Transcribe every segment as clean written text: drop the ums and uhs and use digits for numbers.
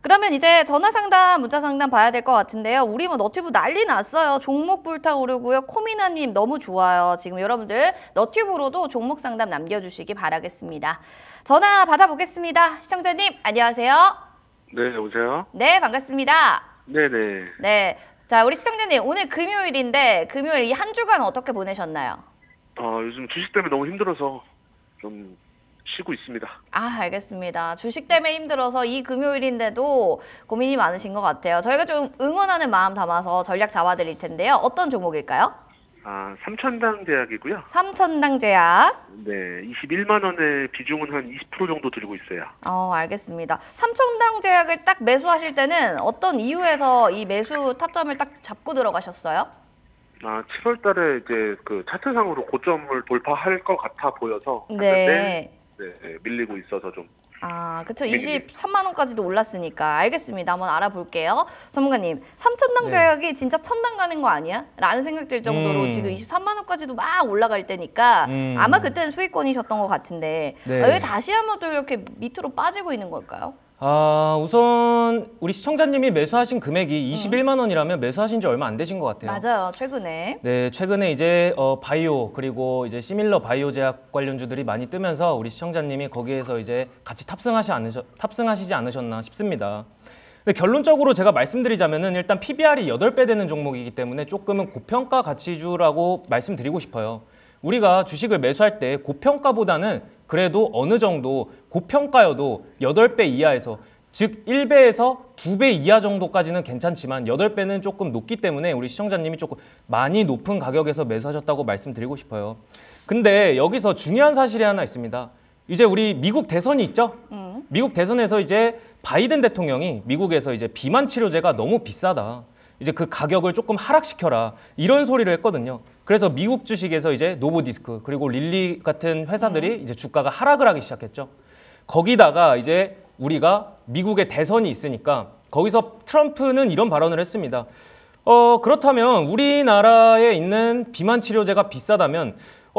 그러면 이제 전화 상담, 문자 상담 봐야 될 것 같은데요. 우리 뭐 너튜브 난리 났어요. 종목 불타오르고요. 코미나님 너무 좋아요. 지금 여러분들 너튜브로도 종목 상담 남겨주시기 바라겠습니다. 전화 받아보겠습니다. 시청자님 안녕하세요. 네, 여보세요? 네, 반갑습니다. 네네. 네, 자 우리 시청자님 오늘 금요일인데 금요일 이 한 주간 어떻게 보내셨나요? 요즘 주식 때문에 너무 힘들어서 좀 쉬고 있습니다. 아, 알겠습니다. 주식 때문에 힘들어서 이 금요일인데도 고민이 많으신 것 같아요. 저희가 좀 응원하는 마음 담아서 전략 잡아드릴 텐데요. 어떤 종목일까요? 삼천당 제약이고요. 삼천당 제약. 네, 21만 원의 비중은 한 20% 정도 들고 있어요. 알겠습니다. 삼천당 제약을 딱 매수하실 때는 어떤 이유에서 이 매수 타점을 딱 잡고 들어가셨어요? 7월 달에 이제 그 차트상으로 고점을 돌파할 것 같아 보여서 네. 네, 밀리고 있어서 좀. 그쵸. 23만 원까지도 올랐으니까. 알겠습니다. 한번 알아볼게요. 전문가님, 삼천당 제약이 진짜 천당 가는 거 아니야? 라는 생각 들 정도로 지금 23만 원까지도 막 올라갈 때니까 아마 그때는 수익권이셨던 것 같은데 왜 다시 한번 또 이렇게 밑으로 빠지고 있는 걸까요? 우선 우리 시청자님이 매수하신 금액이 21만 원이라면 매수하신 지 얼마 안 되신 것 같아요. 맞아요. 최근에. 네, 최근에 이제 바이오 그리고 이제 시밀러 바이오 제약 관련주들이 많이 뜨면서 우리 시청자님이 거기에서 이제 같이 탑승하시지 않으셨나 싶습니다. 근데 결론적으로 제가 말씀드리자면은 일단 PBR이 8배 되는 종목이기 때문에 조금은 고평가 가치주라고 말씀드리고 싶어요. 우리가 주식을 매수할 때 고평가보다는 그래도 어느 정도 고평가여도 8배 이하에서 즉 1배에서 2배 이하 정도까지는 괜찮지만 8배는 조금 높기 때문에 우리 시청자님이 조금 많이 높은 가격에서 매수하셨다고 말씀드리고 싶어요. 근데 여기서 중요한 사실이 하나 있습니다. 이제 우리 미국 대선이 있죠? 미국 대선에서 이제 바이든 대통령이 미국에서 이제 비만 치료제가 너무 비싸다. 이제 그 가격을 조금 하락시켜라. 이런 소리를 했거든요. 그래서 미국 주식에서 이제 노보디스크 그리고 릴리 같은 회사들이 이제 주가가 하락을 하기 시작했죠. 거기다가 이제 우리가 미국의 대선이 있으니까 거기서 트럼프는 이런 발언을 했습니다. 그렇다면 우리나라에 있는 비만 치료제가 비싸다면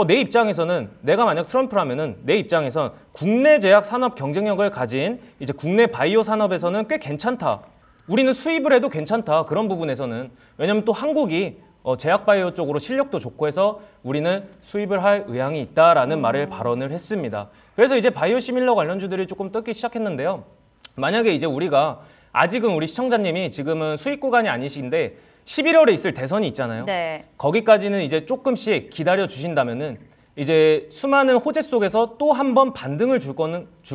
내 입장에서는 내가 만약 트럼프라면은 내 입장에선 국내 제약 산업 경쟁력을 가진 이제 국내 바이오 산업에서는 꽤 괜찮다. 우리는 수입을 해도 괜찮다. 그런 부분에서는. 왜냐면 또 한국이 제약 바이오 쪽으로 실력도 좋고 해서 우리는 수입을 할 의향이 있다라는 말을 발언을 했습니다. 그래서 이제 바이오 시밀러 관련주들이 조금 뜨기 시작했는데요. 만약에 이제 우리가 아직은 우리 시청자님이 지금은 수익 구간이 아니신데 11월에 있을 대선이 있잖아요. 네. 거기까지는 이제 조금씩 기다려 주신다면은 이제 수많은 호재 속에서 또 한 번 반등을 줄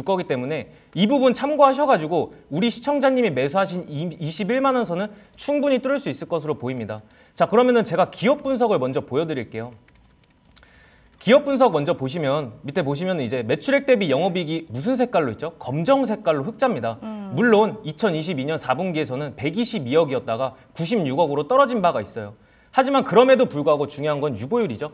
거기 때문에 이 부분 참고하셔가지고 우리 시청자님이 매수하신 21만 원 선은 충분히 뚫을 수 있을 것으로 보입니다. 자, 그러면은 제가 기업 분석을 먼저 보여드릴게요. 기업 분석 먼저 보시면 밑에 보시면 이제 매출액 대비 영업이익이 무슨 색깔로 있죠? 검정 색깔로 흑자입니다. 물론 2022년 4분기에서는 122억이었다가 96억으로 떨어진 바가 있어요. 하지만 그럼에도 불구하고 중요한 건 유보율이죠.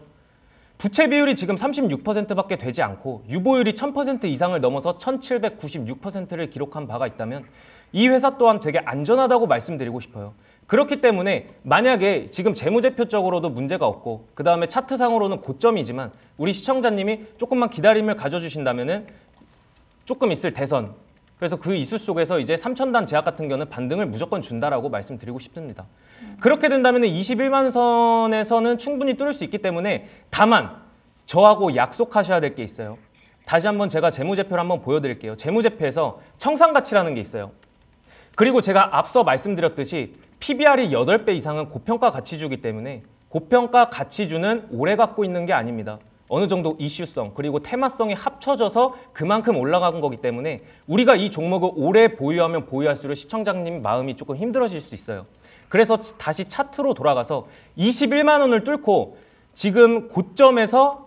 부채 비율이 지금 36%밖에 되지 않고 유보율이 1000% 이상을 넘어서 1796%를 기록한 바가 있다면 이 회사 또한 되게 안전하다고 말씀드리고 싶어요. 그렇기 때문에 만약에 지금 재무제표적으로도 문제가 없고 그 다음에 차트상으로는 고점이지만 우리 시청자님이 조금만 기다림을 가져주신다면은 조금 있을 대선 그래서 그 이슈 속에서 이제 삼천단 제약 같은 경우는 반등을 무조건 준다라고 말씀드리고 싶습니다. 그렇게 된다면 21만 선에서는 충분히 뚫을 수 있기 때문에 다만 저하고 약속하셔야 될 게 있어요. 다시 한번 제가 재무제표를 한번 보여드릴게요. 재무제표에서 청산가치라는 게 있어요. 그리고 제가 앞서 말씀드렸듯이 PBR이 8배 이상은 고평가 가치주기 때문에 고평가 가치주는 오래 갖고 있는 게 아닙니다. 어느 정도 이슈성 그리고 테마성이 합쳐져서 그만큼 올라간 거기 때문에 우리가 이 종목을 오래 보유하면 보유할수록 시청자님 마음이 조금 힘들어질 수 있어요. 그래서 다시 차트로 돌아가서 21만 원을 뚫고 지금 고점에서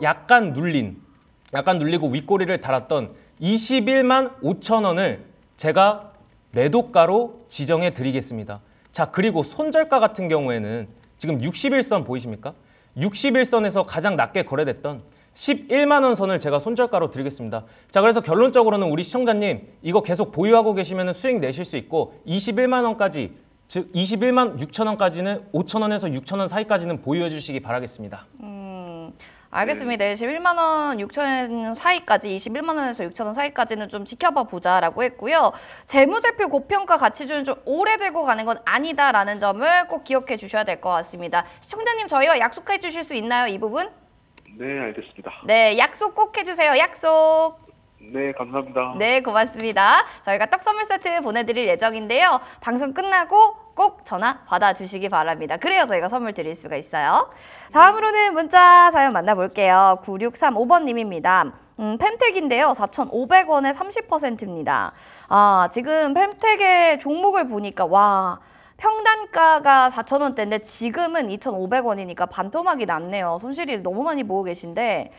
약간 눌리고 윗꼬리를 달았던 21만 5천 원을 제가 매도가로 지정해 드리겠습니다. 자, 그리고 손절가 같은 경우에는 지금 61선 보이십니까? 61선에서 가장 낮게 거래됐던 11만 원 선을 제가 손절가로 드리겠습니다. 자, 그래서 결론적으로는 우리 시청자님 이거 계속 보유하고 계시면 수익 내실 수 있고 21만 원까지 즉 21만 6천 원까지는 5천 원에서 6천 원 사이까지는 보유해 주시기 바라겠습니다. 알겠습니다. 21만 원, 6천 사이까지, 21만 원에서 6천 원 사이까지는 좀 지켜봐 보자라고 했고요. 재무제표 고평가 가치주는 좀 오래 들고 가는 건 아니다라는 점을 꼭 기억해 주셔야 될 것 같습니다. 시청자님 저희와 약속해 주실 수 있나요, 이 부분? 네, 알겠습니다. 네, 약속 꼭 해주세요. 약속. 네, 감사합니다. 네, 고맙습니다. 저희가 떡 선물 세트 보내드릴 예정인데요. 방송 끝나고 꼭 전화 받아주시기 바랍니다. 그래야 저희가 선물 드릴 수가 있어요. 다음으로는 문자 사연 만나볼게요. 9635번님입니다. 펜텍인데요. 4,500원에 30%입니다. 아, 지금 펜텍의 종목을 보니까 와, 평단가가 4,000원대인데 지금은 2,500원이니까 반토막이 났네요. 손실이 너무 많이 보고 계신데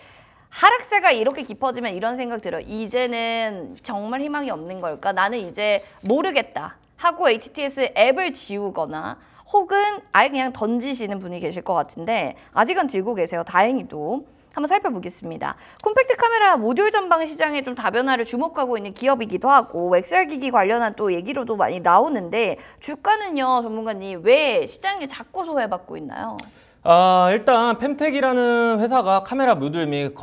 하락세가 이렇게 깊어지면 이런 생각 들어요. 이제는 정말 희망이 없는 걸까? 나는 이제 모르겠다 하고 HTS 앱을 지우거나 혹은 아예 그냥 던지시는 분이 계실 것 같은데 아직은 들고 계세요. 다행히도. 한번 살펴보겠습니다. 콤팩트 카메라 모듈 전방 시장에 좀 다변화를 주목하고 있는 기업이기도 하고 XR기기 관련한 또 얘기로도 많이 나오는데 주가는요, 전문가님 왜 시장에 자꾸 소외받고 있나요? 일단 펜텍이라는 회사가 카메라 모듈 및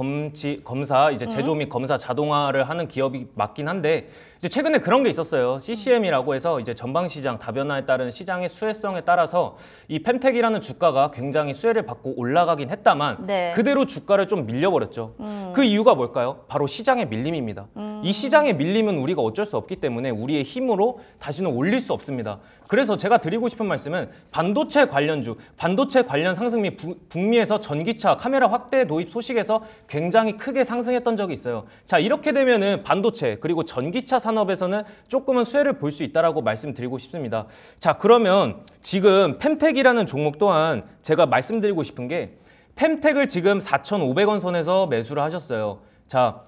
검사, 이제 제조 및 검사 자동화를 하는 기업이 맞긴 한데 이제 최근에 그런 게 있었어요. CCM이라고 해서 이제 전방 시장 다변화에 따른 시장의 수혜성에 따라서 이 펜텍이라는 주가가 굉장히 수혜를 받고 올라가긴 했다만 네. 그대로 주가를 좀 밀려버렸죠. 그 이유가 뭘까요? 바로 시장의 밀림입니다. 이 시장의 밀림은 우리가 어쩔 수 없기 때문에 우리의 힘으로 다시는 올릴 수 없습니다. 그래서 제가 드리고 싶은 말씀은 반도체 관련주, 반도체 관련 상승 및 북미에서 전기차 카메라 확대 도입 소식에서 굉장히 크게 상승했던 적이 있어요. 자, 이렇게 되면은 반도체 그리고 전기차 산업에서는 조금은 수혜를 볼 수 있다라고 말씀드리고 싶습니다. 자, 그러면 지금 펜텍이라는 종목 또한 제가 말씀드리고 싶은 게 펜텍을 지금 4,500원 선에서 매수를 하셨어요. 자,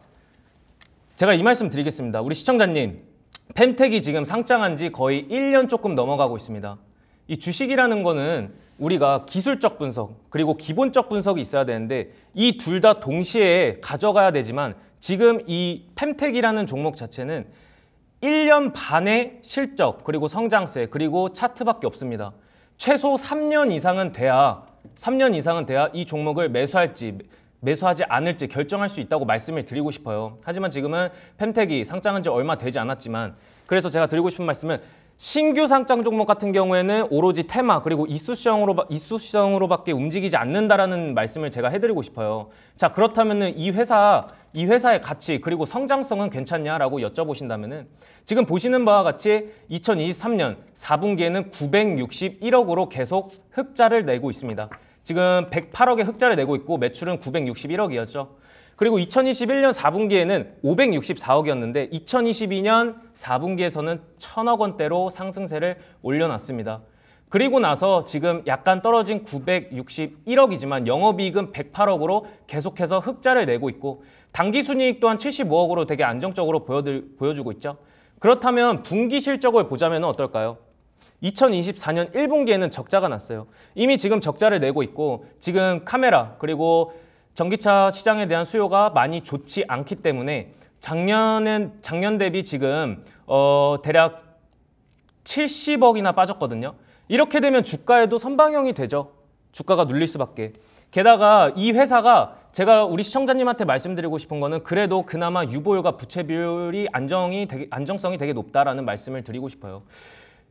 제가 이 말씀 드리겠습니다. 우리 시청자님, 펜텍이 지금 상장한 지 거의 1년 조금 넘어가고 있습니다. 이 주식이라는 거는 우리가 기술적 분석 그리고 기본적 분석이 있어야 되는데 이 둘 다 동시에 가져가야 되지만 지금 이 펜텍이라는 종목 자체는 1년 반의 실적 그리고 성장세 그리고 차트밖에 없습니다. 최소 3년 이상은 돼야 이 종목을 매수할지 매수하지 않을지 결정할 수 있다고 말씀을 드리고 싶어요. 하지만 지금은 펜텍이 상장한 지 얼마 되지 않았지만 그래서 제가 드리고 싶은 말씀은 신규 상장 종목 같은 경우에는 오로지 테마 그리고 이슈성으로밖에 움직이지 않는다라는 말씀을 제가 해드리고 싶어요. 자, 그렇다면은 이 회사의 가치 그리고 성장성은 괜찮냐라고 여쭤보신다면은 지금 보시는 바와 같이 2023년 4분기에는 961억으로 계속 흑자를 내고 있습니다. 지금 108억의 흑자를 내고 있고 매출은 961억이었죠. 그리고 2021년 4분기에는 564억이었는데 2022년 4분기에서는 1,000억 원대로 상승세를 올려놨습니다. 그리고 나서 지금 약간 떨어진 961억이지만 영업이익은 108억으로 계속해서 흑자를 내고 있고 당기순이익 또한 75억으로 되게 안정적으로 보여주고 있죠. 그렇다면 분기 실적을 보자면 어떨까요? 2024년 1분기에는 적자가 났어요. 이미 지금 적자를 내고 있고 지금 카메라 그리고 전기차 시장에 대한 수요가 많이 좋지 않기 때문에 작년 대비 지금 대략 70억이나 빠졌거든요. 이렇게 되면 주가에도 선방형이 되죠. 주가가 눌릴 수밖에. 게다가 이 회사가 제가 우리 시청자님한테 말씀드리고 싶은 거는 그래도 그나마 유보율과 부채 비율이 안정성이 되게 높다라는 말씀을 드리고 싶어요.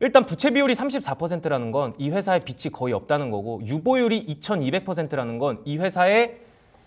일단 부채 비율이 34%라는 건 이 회사의 빚이 거의 없다는 거고 유보율이 2200%라는 건 이 회사의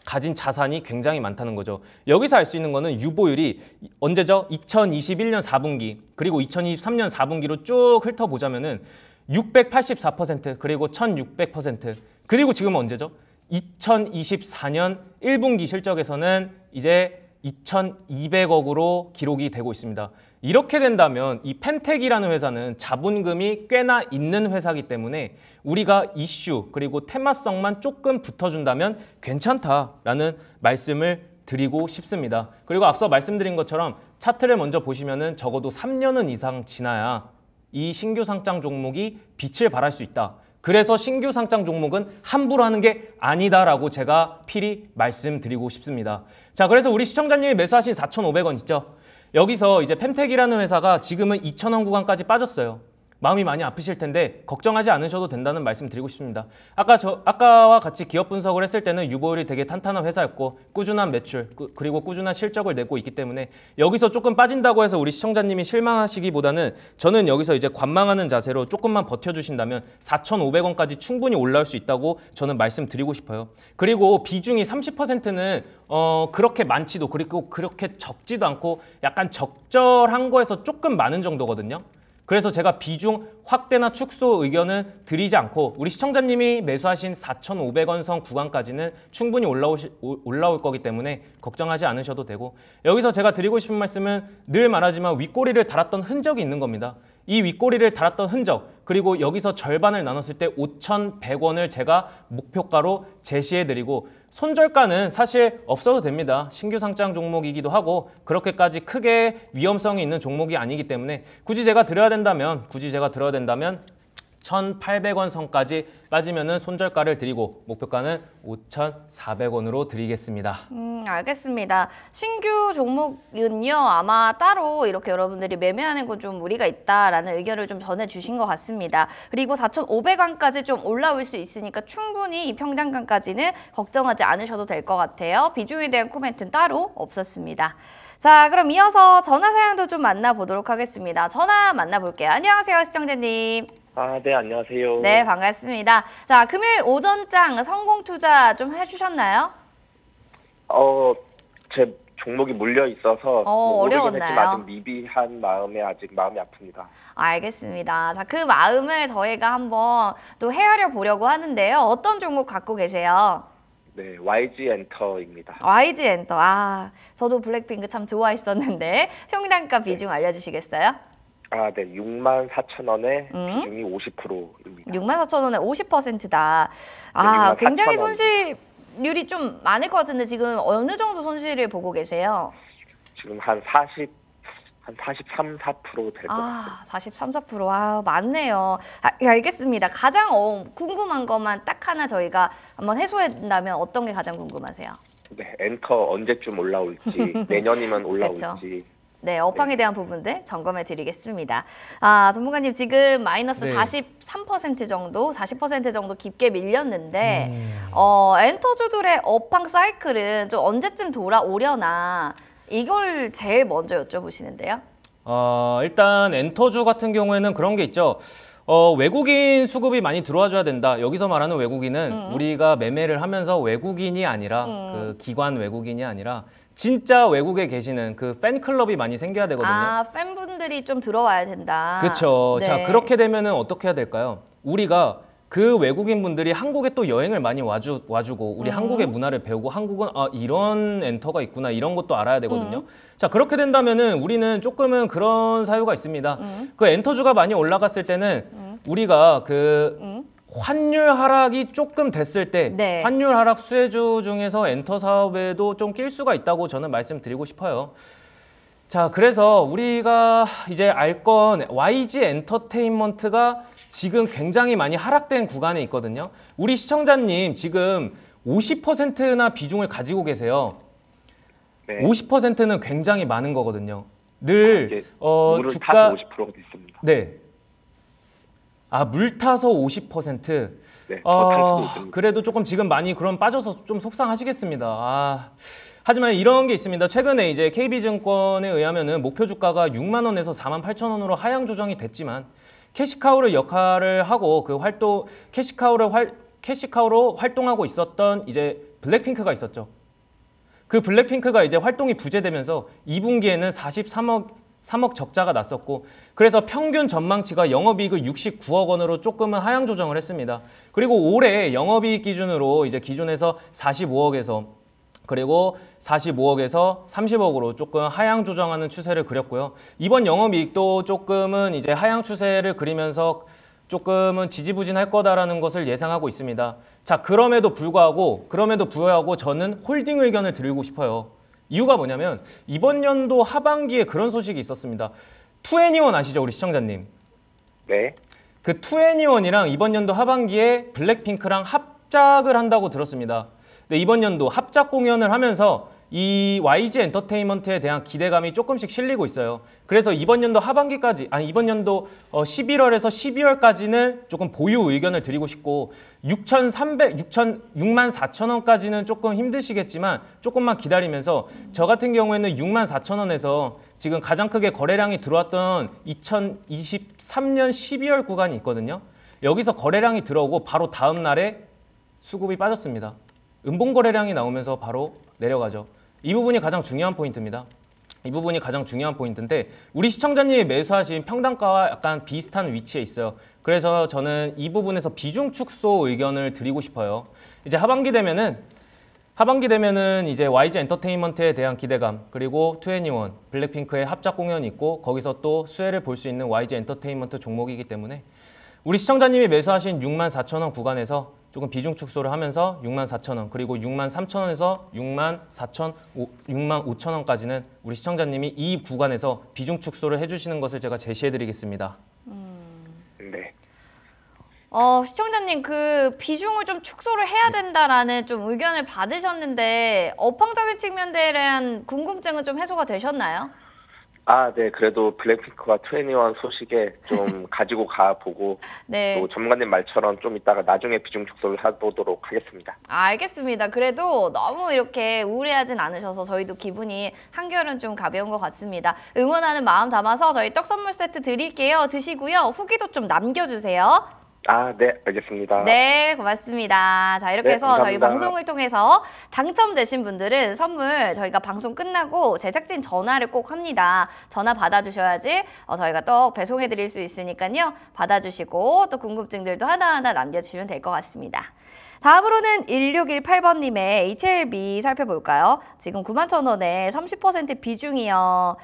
가진 자산이 굉장히 많다는 거죠. 여기서 알 수 있는 거는 유보율이 언제죠? 2021년 4분기 그리고 2023년 4분기로 쭉 훑어보자면은 684% 그리고 1600% 그리고 지금은 언제죠? 2024년 1분기 실적에서는 이제 2200억으로 기록이 되고 있습니다. 이렇게 된다면 이 펜텍이라는 회사는 자본금이 꽤나 있는 회사이기 때문에 우리가 이슈 그리고 테마성만 조금 붙어준다면 괜찮다라는 말씀을 드리고 싶습니다. 그리고 앞서 말씀드린 것처럼 차트를 먼저 보시면은 적어도 3년은 이상 지나야 이 신규 상장 종목이 빛을 발할 수 있다. 그래서 신규 상장 종목은 함부로 하는 게 아니다라고 제가 필히 말씀드리고 싶습니다. 자, 그래서 우리 시청자님이 매수하신 4,500원 있죠? 여기서 이제 펜텍이라는 회사가 지금은 2,000원 구간까지 빠졌어요. 마음이 많이 아프실 텐데 걱정하지 않으셔도 된다는 말씀 드리고 싶습니다. 아까와 같이 기업 분석을 했을 때는 유보율이 되게 탄탄한 회사였고 꾸준한 매출 그리고 꾸준한 실적을 내고 있기 때문에 여기서 조금 빠진다고 해서 우리 시청자님이 실망하시기보다는 저는 여기서 이제 관망하는 자세로 조금만 버텨주신다면 4,500원까지 충분히 올라올 수 있다고 저는 말씀드리고 싶어요. 그리고 비중이 30%는 그렇게 많지도 그리고 그렇게 적지도 않고 약간 적절한 거에서 조금 많은 정도거든요. 그래서 제가 비중 확대나 축소 의견은 드리지 않고 우리 시청자님이 매수하신 4,500원 선 구간까지는 충분히 올라올 거기 때문에 걱정하지 않으셔도 되고, 여기서 제가 드리고 싶은 말씀은 늘 말하지만 윗꼬리를 달았던 흔적이 있는 겁니다. 이 윗꼬리를 달았던 흔적, 그리고 여기서 절반을 나눴을 때 5,100원을 제가 목표가로 제시해드리고, 손절가는 사실 없어도 됩니다. 신규 상장 종목이기도 하고 그렇게까지 크게 위험성이 있는 종목이 아니기 때문에 굳이 제가 드려야 된다면 1,800원 선까지 빠지면은 손절가를 드리고 목표가는 5,400원으로 드리겠습니다. 알겠습니다. 신규 종목은요, 아마 따로 이렇게 여러분들이 매매하는 건 좀 무리가 있다라는 의견을 좀 전해주신 것 같습니다. 그리고 4,500원까지 좀 올라올 수 있으니까 충분히 이 평단가까지는 걱정하지 않으셔도 될 것 같아요. 비중에 대한 코멘트는 따로 없었습니다. 자, 그럼 이어서 전화 사연도 좀 만나보도록 하겠습니다. 전화 만나볼게요. 안녕하세요, 시청자님. 네, 안녕하세요. 네, 반갑습니다. 자, 금요일 오전장 성공 투자 좀 해주셨나요? 제 종목이 물려 있어서 모르긴 어려웠나요? 했지만 아직 미비한 마음에 아직 마음이 아픕니다. 알겠습니다. 자, 그 마음을 저희가 한번 또 헤아려 보려고 하는데요. 어떤 종목 갖고 계세요? 네, YG 엔터입니다. YG 엔터. 저도 블랙핑크 참 좋아했었는데 평단가 비중 알려주시겠어요? 네, 64,000원에 비중이 50%입니다. 64,000원에 50%다. 네, 굉장히 64,000원. 손실률이 좀 많을 것 같은데 지금 어느 정도 손실을 보고 계세요? 지금 한 43, 4% 될 것 같아요. 43, 4%. 많네요. 알겠습니다. 가장 궁금한 것만 딱 하나 저희가 한번 해소한다면 어떤 게 가장 궁금하세요? 네, 엔터 언제쯤 올라올지, 내년이면 올라올지. 그렇죠. 네, 업황에 대한 부분들 점검해 드리겠습니다. 전문가님 지금 마이너스 네. 43% 정도, 40% 정도 깊게 밀렸는데 엔터주들의 업황 사이클은 좀 언제쯤 돌아오려나 이걸 제일 먼저 여쭤보시는데요. 일단 엔터주 같은 경우에는 그런 게 있죠. 외국인 수급이 많이 들어와줘야 된다. 여기서 말하는 외국인은 우리가 매매를 하면서 외국인이 아니라 그 기관 외국인이 아니라 진짜 외국에 계시는 그 팬클럽이 많이 생겨야 되거든요. 팬분들이 좀 들어와야 된다. 그렇죠. 네. 자, 그렇게 되면은 어떻게 해야 될까요? 우리가 그 외국인 분들이 한국에 또 여행을 많이 와주고 우리 한국의 문화를 배우고 한국은 이런 엔터가 있구나 이런 것도 알아야 되거든요. 자, 그렇게 된다면은 우리는 조금은 그런 사유가 있습니다. 그 엔터주가 많이 올라갔을 때는 우리가 그 환율 하락이 조금 됐을 때 네. 환율 하락 수혜주 중에서 엔터 사업에도 좀 낄 수가 있다고 저는 말씀드리고 싶어요. 자, 그래서 우리가 이제 알 건 YG 엔터테인먼트가 지금 굉장히 많이 하락된 구간에 있거든요. 우리 시청자님 지금 50%나 비중을 가지고 계세요. 네. 50%는 굉장히 많은 거거든요. 늘 이게 물을 타서 50%가 됐습니다. 네. 물 타서 50%. 네, 더탈 수도 있습니다. 그래도 조금 지금 많이 그럼 빠져서 좀 속상하시겠습니다. 하지만 이런 게 있습니다. 최근에 이제 KB증권에 의하면은 목표 주가가 6만 원에서 48,000원으로 하향 조정이 됐지만 캐시카우를 역할을 하고 그 캐시카우로 활동하고 있었던 이제 블랙핑크가 있었죠. 그 블랙핑크가 이제 활동이 부재되면서 2분기에는 3억 적자가 났었고, 그래서 평균 전망치가 영업이익을 69억 원으로 조금은 하향 조정을 했습니다. 그리고 올해 영업이익 기준으로 이제 기존에서 45억에서 그리고 45억에서 30억으로 조금 하향 조정하는 추세를 그렸고요. 이번 영업이익도 조금은 이제 하향 추세를 그리면서 조금은 지지부진할 거다라는 것을 예상하고 있습니다. 자, 그럼에도 불구하고 저는 홀딩 의견을 드리고 싶어요. 이유가 뭐냐면 이번 연도 하반기에 그런 소식이 있었습니다. 투애니원 아시죠, 우리 시청자님? 네. 그 투애니원이랑 이번 연도 하반기에 블랙핑크랑 합작을 한다고 들었습니다. 근데 이번 연도 합작 공연을 하면서 이 YG 엔터테인먼트에 대한 기대감이 조금씩 실리고 있어요. 그래서 이번 연도 하반기까지, 이번 연도 11월에서 12월까지는 조금 보유 의견을 드리고 싶고 64,000원까지는 조금 힘드시겠지만 조금만 기다리면서 저 같은 경우에는 64,000원에서 지금 가장 크게 거래량이 들어왔던 2023년 12월 구간이 있거든요. 여기서 거래량이 들어오고 바로 다음 날에 수급이 빠졌습니다. 음봉 거래량이 나오면서 바로 내려가죠. 이 부분이 가장 중요한 포인트입니다. 이 부분이 가장 중요한 포인트인데 우리 시청자님이 매수하신 평단가와 약간 비슷한 위치에 있어요. 그래서 저는 이 부분에서 비중 축소 의견을 드리고 싶어요. 이제 하반기 되면은 이제 YG 엔터테인먼트에 대한 기대감, 그리고 2NE1, 블랙핑크의 합작 공연이 있고 거기서 또 수혜를 볼 수 있는 YG 엔터테인먼트 종목이기 때문에 우리 시청자님이 매수하신 64,000원 구간에서 조금 비중 축소를 하면서 64,000원, 그리고 63,000원에서 65,000원까지는 우리 시청자님이 이 구간에서 비중 축소를 해주시는 것을 제가 제시해드리겠습니다. 네. 시청자님 그 비중을 좀 축소를 해야 된다라는 좀 의견을 받으셨는데 업황적인 측면에 대한 궁금증은 좀 해소가 되셨나요? 네. 그래도 블랙핑크와 2NE1 소식에 좀 가지고 가보고 네. 또 전문가님 말처럼 좀 이따가 나중에 비중 축소를 해보도록 하겠습니다. 알겠습니다. 그래도 너무 이렇게 우울해하진 않으셔서 저희도 기분이 한결은 좀 가벼운 것 같습니다. 응원하는 마음 담아서 저희 떡 선물 세트 드릴게요. 드시고요. 후기도 좀 남겨주세요. 네. 알겠습니다. 네, 고맙습니다. 자, 이렇게 네, 해서 저희 감사합니다. 방송을 통해서 당첨되신 분들은 선물 저희가 방송 끝나고 제작진 전화를 꼭 합니다. 전화 받아주셔야지 저희가 또 배송해 드릴 수 있으니까요. 받아주시고 또 궁금증들도 하나하나 남겨주시면 될 것 같습니다. 다음으로는 1618번님의 HLB 살펴볼까요? 지금 91,000원에 30% 비중이요.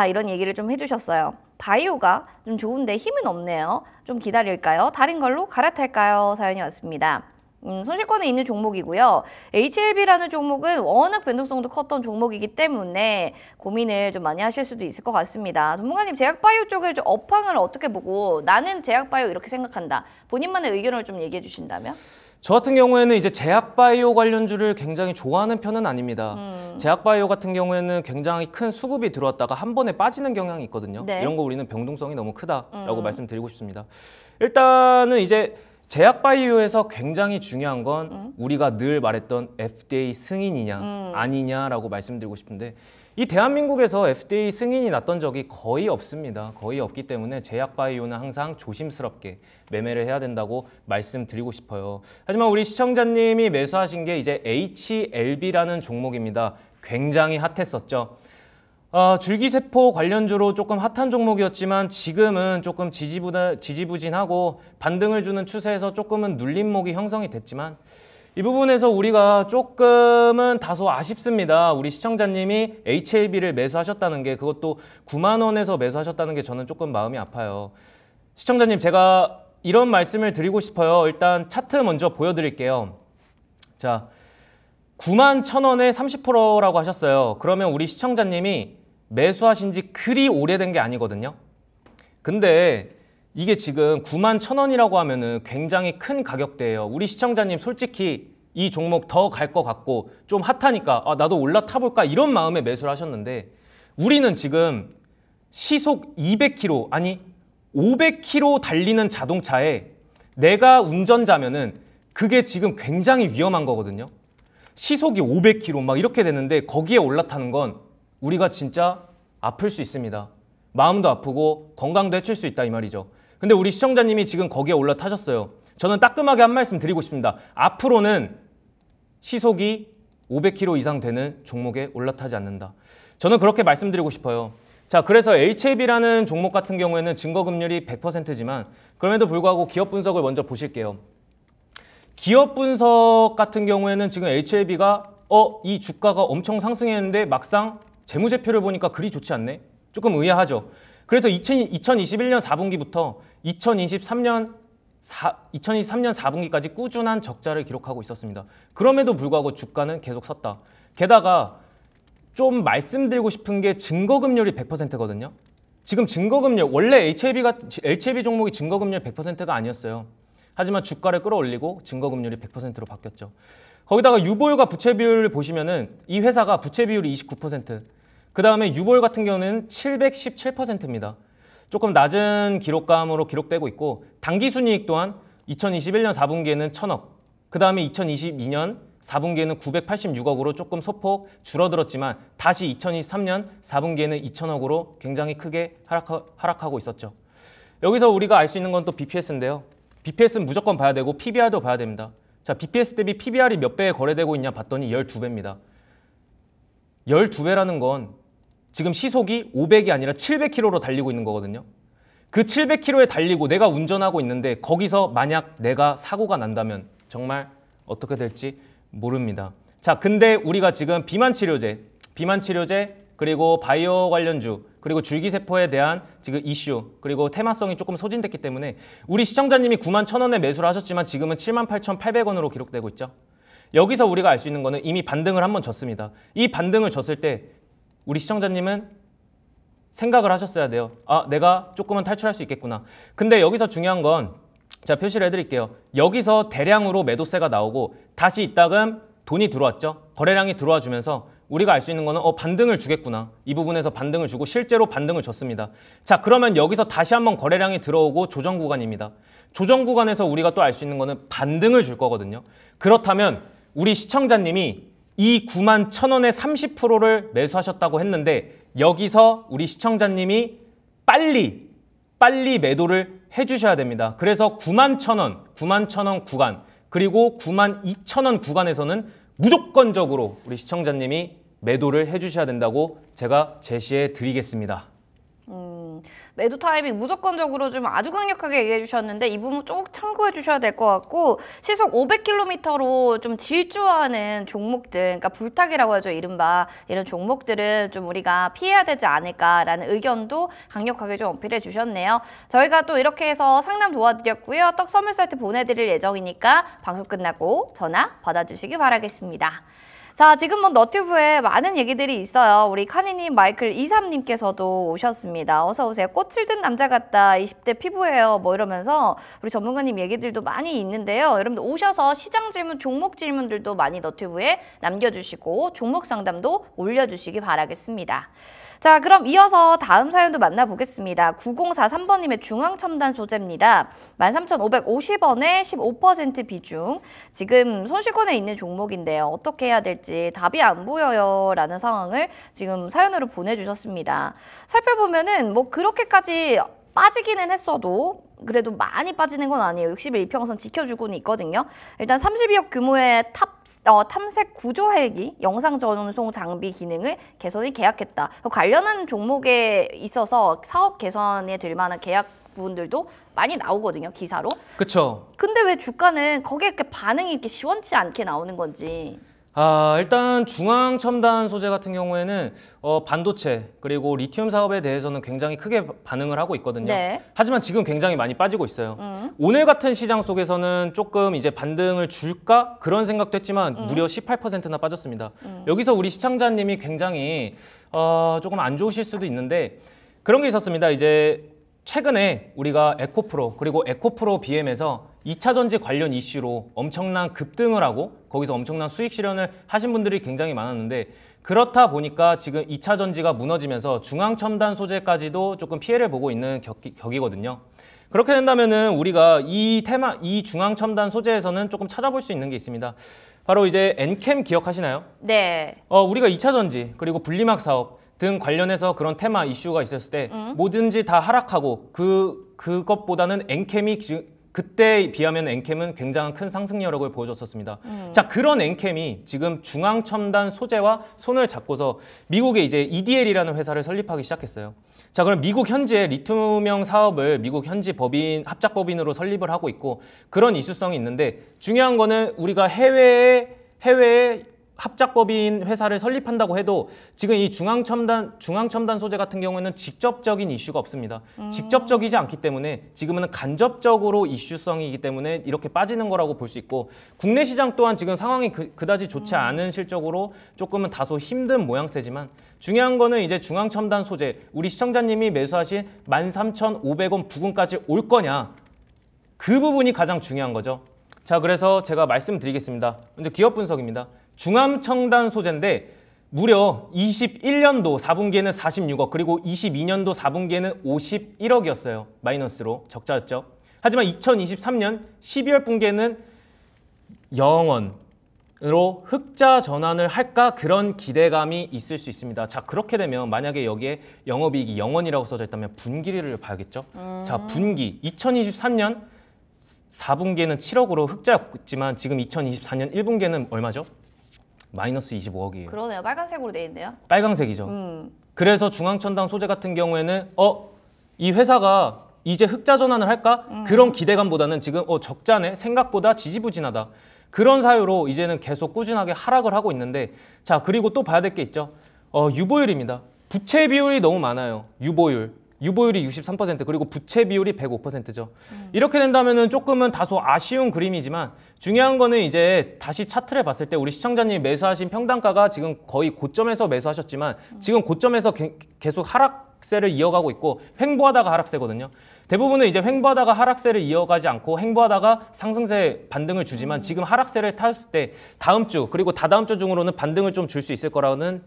이런 얘기를 좀 해주셨어요. 바이오가 좀 좋은데 힘은 없네요. 좀 기다릴까요? 다른 걸로 갈아탈까요? 사연이 왔습니다. 손실권에 있는 종목이고요. HLB라는 종목은 워낙 변동성도 컸던 종목이기 때문에 고민을 좀 많이 하실 수도 있을 것 같습니다. 전문가님, 제약바이오 쪽을 좀 업황을 어떻게 보고 나는 제약바이오 이렇게 생각한다. 본인만의 의견을 좀 얘기해 주신다면? 저 같은 경우에는 이제 제약바이오 관련주를 굉장히 좋아하는 편은 아닙니다. 제약바이오 같은 경우에는 굉장히 큰 수급이 들어왔다가 한 번에 빠지는 경향이 있거든요. 네. 이런 거 우리는 병동성이 너무 크다라고 말씀드리고 싶습니다. 일단은 이제 제약바이오에서 굉장히 중요한 건 우리가 늘 말했던 FDA 승인이냐 아니냐라고 말씀드리고 싶은데 이 대한민국에서 FDA 승인이 났던 적이 거의 없습니다. 거의 없기 때문에 제약바이오는 항상 조심스럽게 매매를 해야 된다고 말씀드리고 싶어요. 하지만 우리 시청자님이 매수하신 게 이제 HLB라는 종목입니다. 굉장히 핫했었죠. 줄기세포 관련주로 조금 핫한 종목이었지만 지금은 조금 지지부진하고 반등을 주는 추세에서 조금은 눌림목이 형성이 됐지만 이 부분에서 우리가 조금은 다소 아쉽습니다. 우리 시청자님이 HLB를 매수하셨다는 게, 그것도 9만 원에서 매수하셨다는 게 저는 조금 마음이 아파요. 시청자님, 제가 이런 말씀을 드리고 싶어요. 일단 차트 먼저 보여드릴게요. 자, 9만 1,000원에 30%라고 하셨어요. 그러면 우리 시청자님이 매수하신 지 그리 오래된 게 아니거든요. 근데 이게 지금 9만 1,000원이라고 하면은 굉장히 큰 가격대예요. 우리 시청자님 솔직히 이 종목 더 갈 것 같고 좀 핫하니까 나도 올라타볼까 이런 마음에 매수를 하셨는데 우리는 지금 시속 200km 아니 500km 달리는 자동차에 내가 운전자면은 그게 지금 굉장히 위험한 거거든요. 시속이 500km 막 이렇게 되는데 거기에 올라타는 건 우리가 진짜 아플 수 있습니다. 마음도 아프고 건강도 해칠 수 있다 이 말이죠. 근데 우리 시청자님이 지금 거기에 올라타셨어요. 저는 따끔하게 한 말씀 드리고 싶습니다. 앞으로는 시속이 500km 이상 되는 종목에 올라타지 않는다. 저는 그렇게 말씀드리고 싶어요. 자, 그래서 HLB라는 종목 같은 경우에는 증거금률이 100%지만 그럼에도 불구하고 기업 분석을 먼저 보실게요. 기업 분석 같은 경우에는 지금 HLB가 이 주가가 엄청 상승했는데 막상 재무제표를 보니까 그리 좋지 않네? 조금 의아하죠. 그래서 2021년 4분기부터 2023년 4분기까지 꾸준한 적자를 기록하고 있었습니다. 그럼에도 불구하고 주가는 계속 섰다. 게다가 좀 말씀드리고 싶은 게 증거금률이 100%거든요. 지금 증거금률, 원래 HLB 종목이 증거금률 100%가 아니었어요. 하지만 주가를 끌어올리고 증거금률이 100%로 바뀌었죠. 거기다가 유보율과 부채 비율을 보시면은 이 회사가 부채 비율이 29%, 그 다음에 유보율 같은 경우는 717%입니다. 조금 낮은 기록감으로 기록되고 있고 당기순이익 또한 2021년 4분기에는 1,000억, 그 다음에 2022년 4분기에는 986억으로 조금 소폭 줄어들었지만 다시 2023년 4분기에는 2,000억으로 굉장히 크게 하락하고 있었죠. 여기서 우리가 알 수 있는 건 또 BPS인데요. BPS는 무조건 봐야 되고 PBR도 봐야 됩니다. 자, BPS 대비 PBR이 몇 배에 거래되고 있냐 봤더니 12배입니다. 12배라는 건 지금 시속이 500이 아니라 700km로 달리고 있는 거거든요. 그 700km에 달리고 내가 운전하고 있는데 거기서 만약 내가 사고가 난다면 정말 어떻게 될지 모릅니다. 자, 근데 우리가 지금 비만 치료제 그리고 바이오 관련주 그리고 줄기세포에 대한 지금 이슈 그리고 테마성이 조금 소진됐기 때문에 우리 시청자님이 91,000원에 매수를 하셨지만 지금은 78,800원으로 기록되고 있죠. 여기서 우리가 알 수 있는 거는 이미 반등을 한번 줬습니다. 이 반등을 줬을 때 우리 시청자님은 생각을 하셨어야 돼요. 아, 내가 조금은 탈출할 수 있겠구나. 근데 여기서 중요한 건 제가 표시를 해드릴게요. 여기서 대량으로 매도세가 나오고 다시 이따금 돈이 들어왔죠. 거래량이 들어와 주면서 우리가 알 수 있는 거는 반등을 주겠구나. 이 부분에서 반등을 주고 실제로 반등을 줬습니다. 자, 그러면 여기서 다시 한번 거래량이 들어오고 조정 구간입니다. 조정 구간에서 우리가 또 알 수 있는 거는 반등을 줄 거거든요. 그렇다면 우리 시청자님이 이 91,000원에 30%를 매수하셨다고 했는데 여기서 우리 시청자님이 빨리 매도를 해주셔야 됩니다. 그래서 91,000원 구간 그리고 92,000원 구간에서는 무조건적으로 우리 시청자님이 매도를 해주셔야 된다고 제가 제시해 드리겠습니다. 매도 타이밍 무조건적으로 좀 아주 강력하게 얘기해 주셨는데 이 부분 좀 참고해 주셔야 될 것 같고 시속 500km로 좀 질주하는 종목들, 그러니까 불탁이라고 하죠, 이른바. 이런 종목들은 좀 우리가 피해야 되지 않을까라는 의견도 강력하게 좀 어필해 주셨네요. 저희가 또 이렇게 해서 상담 도와드렸고요. 떡 선물 세트 보내드릴 예정이니까 방송 끝나고 전화 받아주시기 바라겠습니다. 자, 지금 뭐 너튜브에 많은 얘기들이 있어요. 우리 카니님, 마이클 23님께서도 오셨습니다. 어서 오세요. 꽃을 든 남자 같다. 20대 피부예요. 뭐 이러면서 우리 전문가님 얘기들도 많이 있는데요. 여러분들 오셔서 시장 질문, 종목 질문들도 많이 너튜브에 남겨주시고 종목 상담도 올려주시기 바라겠습니다. 자, 그럼 이어서 다음 사연도 만나보겠습니다. 9043번님의 중앙첨단 소재입니다. 13,550원에 15% 비중. 지금 손실권에 있는 종목인데요. 어떻게 해야 될지 답이 안 보여요 라는 상황을 지금 사연으로 보내주셨습니다. 살펴보면은 뭐 그렇게까지 빠지기는 했어도 그래도 많이 빠지는 건 아니에요. 60일 이평선 지켜주고는 있거든요. 일단 32억 규모의 탐색 구조 헬기 영상 전송 장비 기능을 개선이 계약했다. 관련한 종목에 있어서 사업 개선에 될 만한 계약 부분들도 많이 나오거든요, 기사로. 그쵸. 근데 왜 주가는 거기에 이렇게 반응이 이렇게 시원치 않게 나오는 건지. 일단 중앙첨단 소재 같은 경우에는 반도체 그리고 리튬 사업에 대해서는 굉장히 크게 반응을 하고 있거든요. 네. 하지만 지금 굉장히 많이 빠지고 있어요. 오늘 같은 시장 속에서는 조금 이제 반등을 줄까 그런 생각도 했지만 무려 18%나 빠졌습니다. 여기서 우리 시청자님이 굉장히 조금 안 좋으실 수도 있는데 그런 게 있었습니다. 이제 최근에 우리가 에코프로 그리고 에코프로 BM에서 2차 전지 관련 이슈로 엄청난 급등을 하고 거기서 엄청난 수익 실현을 하신 분들이 굉장히 많았는데 그렇다 보니까 지금 2차 전지가 무너지면서 중앙첨단 소재까지도 조금 피해를 보고 있는 격이거든요. 그렇게 된다면은 우리가 이 중앙첨단 소재에서는 조금 찾아볼 수 있는 게 있습니다. 바로 이제 엔캠 기억하시나요? 네. 우리가 2차 전지 그리고 분리막 사업 등 관련해서 그런 테마 이슈가 있었을 때 뭐든지 다 하락하고 그것보다는 엔캠이 그때에 비하면 엔캠은 굉장한 큰 상승 여력을 보여줬었습니다. 자, 그런 엔캠이 지금 중앙첨단 소재와 손을 잡고서 미국의 이제 EDL이라는 회사를 설립하기 시작했어요. 자, 그럼 미국 현지의 리튬형 사업을 미국 현지 합작법인으로 설립을 하고 있고 그런 이슈성이 있는데 중요한 거는 우리가 해외에 합작법인 회사를 설립한다고 해도 지금 이 중앙첨단 소재 같은 경우에는 직접적인 이슈가 없습니다. 직접적이지 않기 때문에 지금은 간접적으로 이슈성이기 때문에 이렇게 빠지는 거라고 볼 수 있고 국내 시장 또한 지금 상황이 그다지 좋지 않은 실적으로 조금은 다소 힘든 모양새지만 중요한 거는 이제 중앙첨단 소재 우리 시청자님이 매수하신 13,500원 부근까지 올 거냐 그 부분이 가장 중요한 거죠. 자, 그래서 제가 말씀드리겠습니다. 먼저 기업 분석입니다. 중암청단 소재인데 무려 21년도 4분기에는 46억, 그리고 22년도 4분기에는 51억이었어요. 마이너스로 적자였죠. 하지만 2023년 12월 분기에는 0원으로 흑자 전환을 할까, 그런 기대감이 있을 수 있습니다. 자, 그렇게 되면 만약에 여기에 영업이익이 0원이라고 써져 있다면 분기를 봐야겠죠. 자, 분기 2023년 4분기에는 7억으로 흑자였지만 지금 2024년 1분기에는 얼마죠? 마이너스 25억이에요. 그러네요. 빨간색으로 돼 있네요. 빨강색이죠. 그래서 중앙천당 소재 같은 경우에는 이 회사가 이제 흑자 전환을 할까? 그런 기대감보다는 지금 적자네, 생각보다 지지부진하다. 그런 사유로 이제는 계속 꾸준하게 하락을 하고 있는데, 자, 그리고 또 봐야 될 게 있죠. 유보율입니다. 부채 비율이 너무 많아요. 유보율이 63%, 그리고 부채 비율이 105%죠. 이렇게 된다면은 조금은 다소 아쉬운 그림이지만 중요한 거는 이제 다시 차트를 봤을 때 우리 시청자님이 매수하신 평단가가 지금 거의 고점에서 매수하셨지만 지금 고점에서 계속 하락세를 이어가고 있고 횡보하다가 하락세거든요. 대부분은 이제 횡보하다가 하락세를 이어가지 않고 횡보하다가 상승세 반등을 주지만 지금 하락세를 탔을 때 다음 주 그리고 다다음 주 중으로는 반등을 좀 줄 수 있을 거라는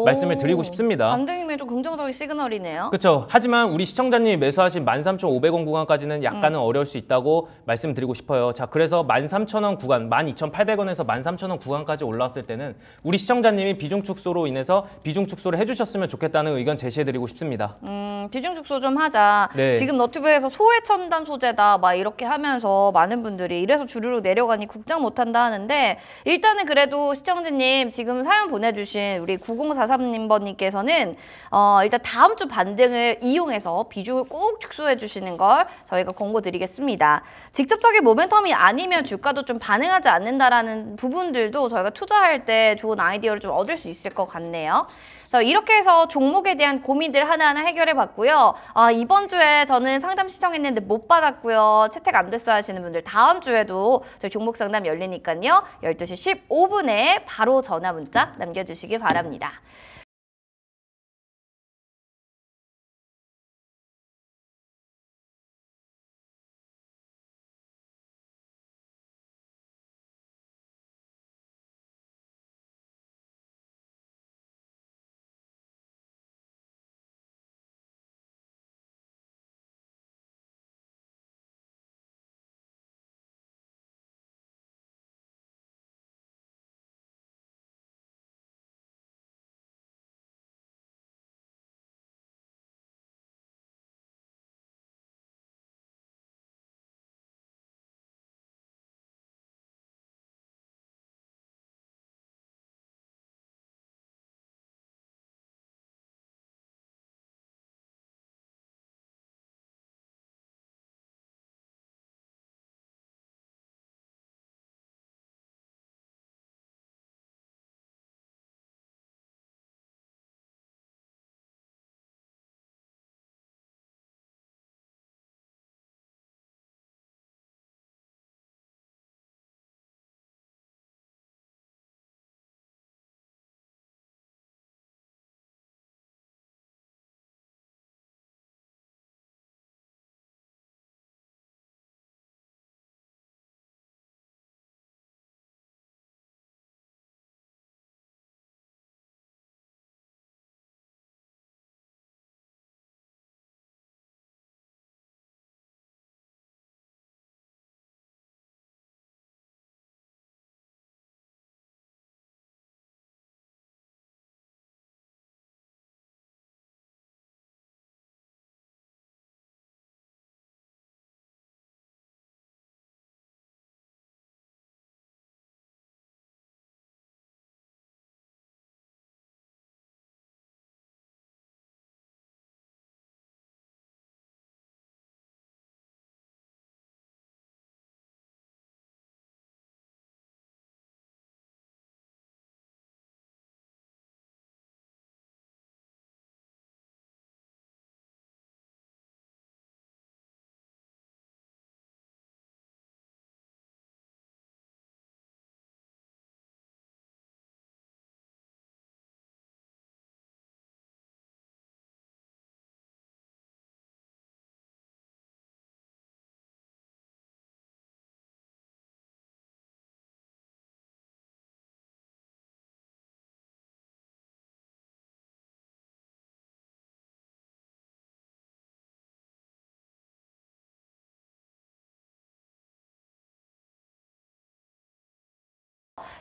말씀을 드리고 싶습니다. 반등이면 좀 긍정적인 시그널이네요. 그렇죠. 하지만 우리 시청자님이 매수하신 13,500원 구간까지는 약간은 어려울 수 있다고 말씀드리고 싶어요. 자, 그래서 13,000원 구간, 12,800원에서 13,000원 구간까지 올라왔을 때는 우리 시청자님이 비중 축소로 인해서 비중 축소를 해주셨으면 좋겠다는 의견 제시해드리고 싶습니다. 비중 축소 좀 하자. 네. 지금 너튜브에서 소외 첨단 소재다 막 이렇게 하면서 많은 분들이 이래서 주르륵 내려가니 국장 못한다 하는데, 일단은 그래도 시청자님 지금 사연 보내주신 우리 9043님번님께서는 일단 다음 주 반등을 이용해서 비중을 꼭 축소해 주시는 걸 저희가 권고드리겠습니다. 직접적인 모멘텀이 아니면 주가도 좀 반응하지 않는다라는 부분들도 저희가 투자할 때 좋은 아이디어를 좀 얻을 수 있을 것 같네요. 이렇게 해서 종목에 대한 고민들 하나하나 해결해 봤고요. 이번 주에 저는 상담 신청했는데 못 받았고요. 채택 안 됐어 하시는 분들 다음 주에도 저희 종목 상담 열리니까요. 12시 15분에 바로 전화 문자 남겨주시기 바랍니다.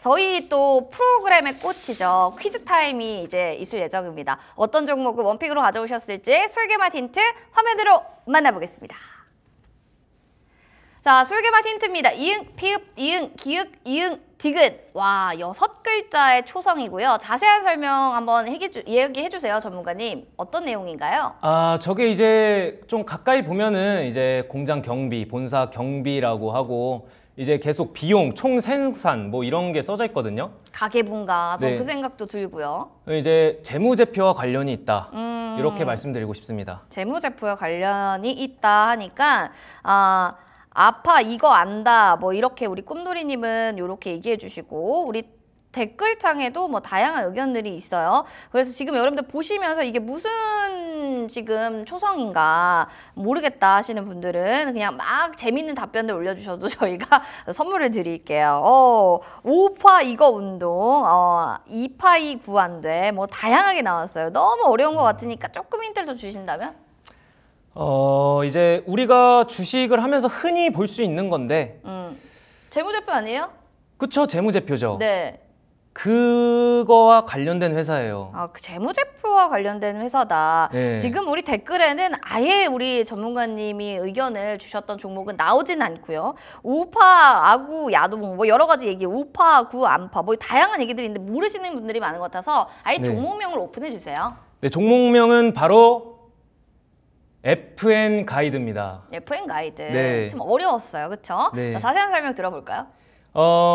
저희 또 프로그램의 꽃이죠. 퀴즈 타임이 이제 있을 예정입니다. 어떤 종목을 원픽으로 가져오셨을지 술개맛 힌트 화면으로 만나보겠습니다. 자, 술개맛 힌트입니다. 이응, 피읍, 이응, 기읍, 이응, 디귿. 와, 6글자의 초성이고요. 자세한 설명 한번 얘기해 주세요, 전문가님. 어떤 내용인가요? 아, 저게 이제 좀 가까이 보면은 이제 공장 경비, 본사 경비라고 하고 이제 계속 비용, 총 생산 뭐 이런 게 써져 있거든요. 가계분가. 저 네. 그 생각도 들고요. 이제 재무제표와 관련이 있다. 이렇게 말씀드리고 싶습니다. 재무제표와 관련이 있다 하니까 아파 이거 안다 뭐 이렇게 우리 꿈돌이님은 이렇게 얘기해 주시고 우리 댓글창에도 뭐 다양한 의견들이 있어요. 그래서 지금 여러분들 보시면서 이게 무슨 지금 초성인가 모르겠다 하시는 분들은 그냥 막 재밌는 답변들 올려주셔도 저희가 선물을 드릴게요. 5파 이거 운동, 2파 이 구안돼 뭐 다양하게 나왔어요. 너무 어려운 것 같으니까 조금 힌트를 더 주신다면? 이제 우리가 주식을 하면서 흔히 볼 수 있는 건데 재무제표 아니에요? 그쵸, 재무제표죠. 네. 그거와 관련된 회사예요. 그 재무제표와 관련된 회사다. 네. 지금 우리 댓글에는 아예 우리 전문가님이 의견을 주셨던 종목은 나오진 않고요. 우파, 아구, 야동 뭐 여러 가지 얘기, 우파, 구, 안파 뭐 다양한 얘기들이 있는데 모르시는 분들이 많은 것 같아서 아예 네. 종목명을 오픈해 주세요. 네, 종목명은 바로 FN 가이드입니다. FN 가이드. 네. 좀 어려웠어요. 그렇죠? 네. 자, 자세한 설명 들어볼까요?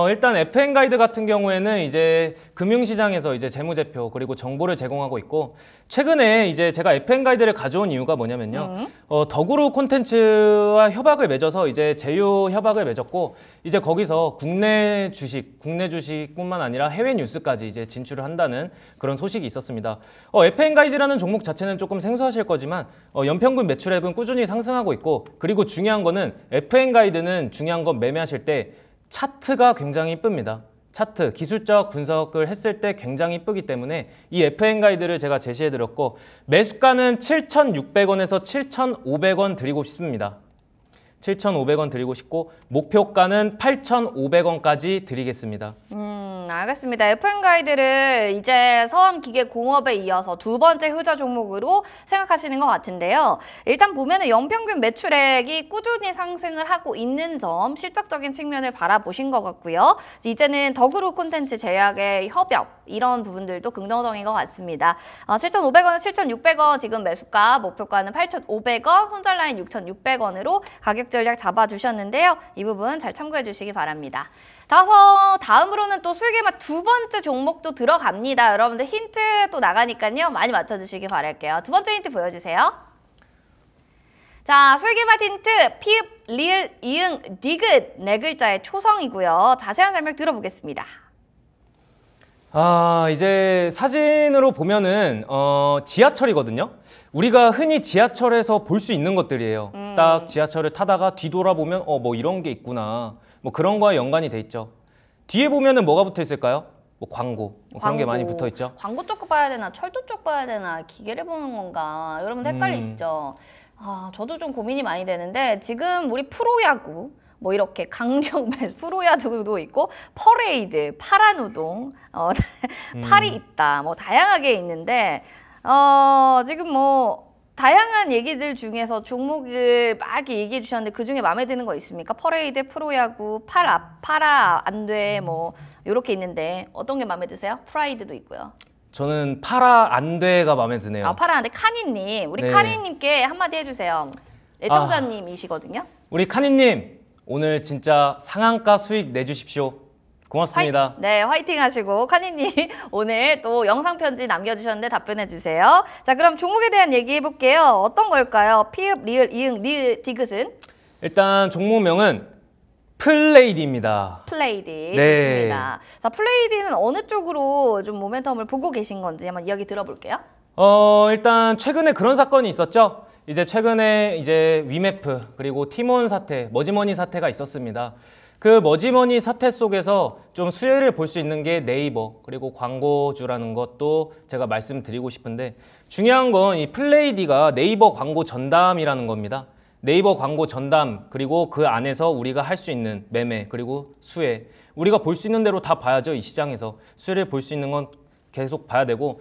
일단 FN 가이드 같은 경우에는 이제 금융시장에서 이제 재무제표 그리고 정보를 제공하고 있고 최근에 이제 제가 FN 가이드를 가져온 이유가 뭐냐면요. 더그룹 콘텐츠와 협약을 맺어서 이제 제휴 협약을 맺었고 이제 거기서 국내 주식뿐만 아니라 해외 뉴스까지 이제 진출을 한다는 그런 소식이 있었습니다. FN 가이드라는 종목 자체는 조금 생소하실 거지만 연평균 매출액은 꾸준히 상승하고 있고 그리고 중요한 거는 FN 가이드는 중요한 건 매매하실 때 차트가 굉장히 이쁩니다. 차트, 기술적 분석을 했을 때 굉장히 이쁘기 때문에 이 FN 가이드를 제가 제시해드렸고 매수가는 7,600원에서 7,500원 드리고 싶습니다. 7,500원 드리고 싶고 목표가는 8,500원까지 드리겠습니다. 알겠습니다. FN 가이드를 이제 서암기계공업에 이어서 두 번째 효자 종목으로 생각하시는 것 같은데요. 일단 보면은 연평균 매출액이 꾸준히 상승을 하고 있는 점, 실적적인 측면을 바라보신 것 같고요. 이제는 더그룹 콘텐츠 제약의 협업 이런 부분들도 긍정적인 것 같습니다. 7,500원에 7,600원 지금 매수가, 목표가는 8,500원, 손절 라인 6,600원으로 가격 전략 잡아주셨는데요. 이 부분 잘 참고해 주시기 바랍니다. 다음으로는 또 술개맛 두 번째 종목도 들어갑니다. 여러분들 힌트 또 나가니까요. 많이 맞춰주시기 바랄게요. 두 번째 힌트 보여주세요. 자, 술개맛 힌트 피읍, 리을, 이응, 디귿 네 글자의 초성이고요. 자세한 설명 들어보겠습니다. 이제 사진으로 보면은 지하철이거든요. 우리가 흔히 지하철에서 볼 수 있는 것들이에요. 딱 지하철을 타다가 뒤돌아보면 뭐 이런 게 있구나. 뭐 그런 거와 연관이 돼 있죠. 뒤에 보면은 뭐가 붙어 있을까요? 뭐 광고. 그런 게 많이 붙어 있죠. 광고 쪽 봐야 되나 철도 쪽 봐야 되나 기계를 보는 건가 여러분들 헷갈리시죠? 저도 좀 고민이 많이 되는데 지금 우리 프로야구 뭐 이렇게 강력 프로야구도 있고 퍼레이드, 파란 우동, 팔이 있다 뭐 다양하게 있는데 지금 뭐 다양한 얘기들 중에서 종목을 막 얘기해 주셨는데 그중에 마음에 드는 거 있습니까? 퍼레이드, 프로야구, 파라 안 돼 뭐 이렇게 있는데 어떤 게 마음에 드세요? 프라이드도 있고요. 저는 파라 안 돼가 마음에 드네요. 파라 안 돼. 카니님, 우리 네. 카니님께 한마디 해주세요. 애청자님이시거든요. 우리 카니님 오늘 진짜 상한가 수익 내주십시오. 고맙습니다. 화이팅 하시고 카니님 오늘 또 영상 편지 남겨주셨는데 답변해 주세요. 자, 그럼 종목에 대한 얘기 해볼게요. 어떤 걸까요? 피읍, 리을, 이응, 디귿은? 일단 종목명은 플레이디입니다. 플레이디. 네. 좋습니다. 자, 플레이디는 어느 쪽으로 좀 모멘텀을 보고 계신 건지 한번 이야기 들어볼게요. 일단 최근에 그런 사건이 있었죠. 이제 최근에 이제 위메프 그리고 티몬 사태, 머지머니 사태가 있었습니다. 그 머지머니 사태 속에서 좀 수혜를 볼 수 있는 게 네이버 그리고 광고주라는 것도 제가 말씀드리고 싶은데 중요한 건 이 플레이디가 네이버 광고 전담이라는 겁니다. 네이버 광고 전담 그리고 그 안에서 우리가 할 수 있는 매매 그리고 수혜 우리가 볼 수 있는 대로 다 봐야죠. 이 시장에서 수혜를 볼 수 있는 건 계속 봐야 되고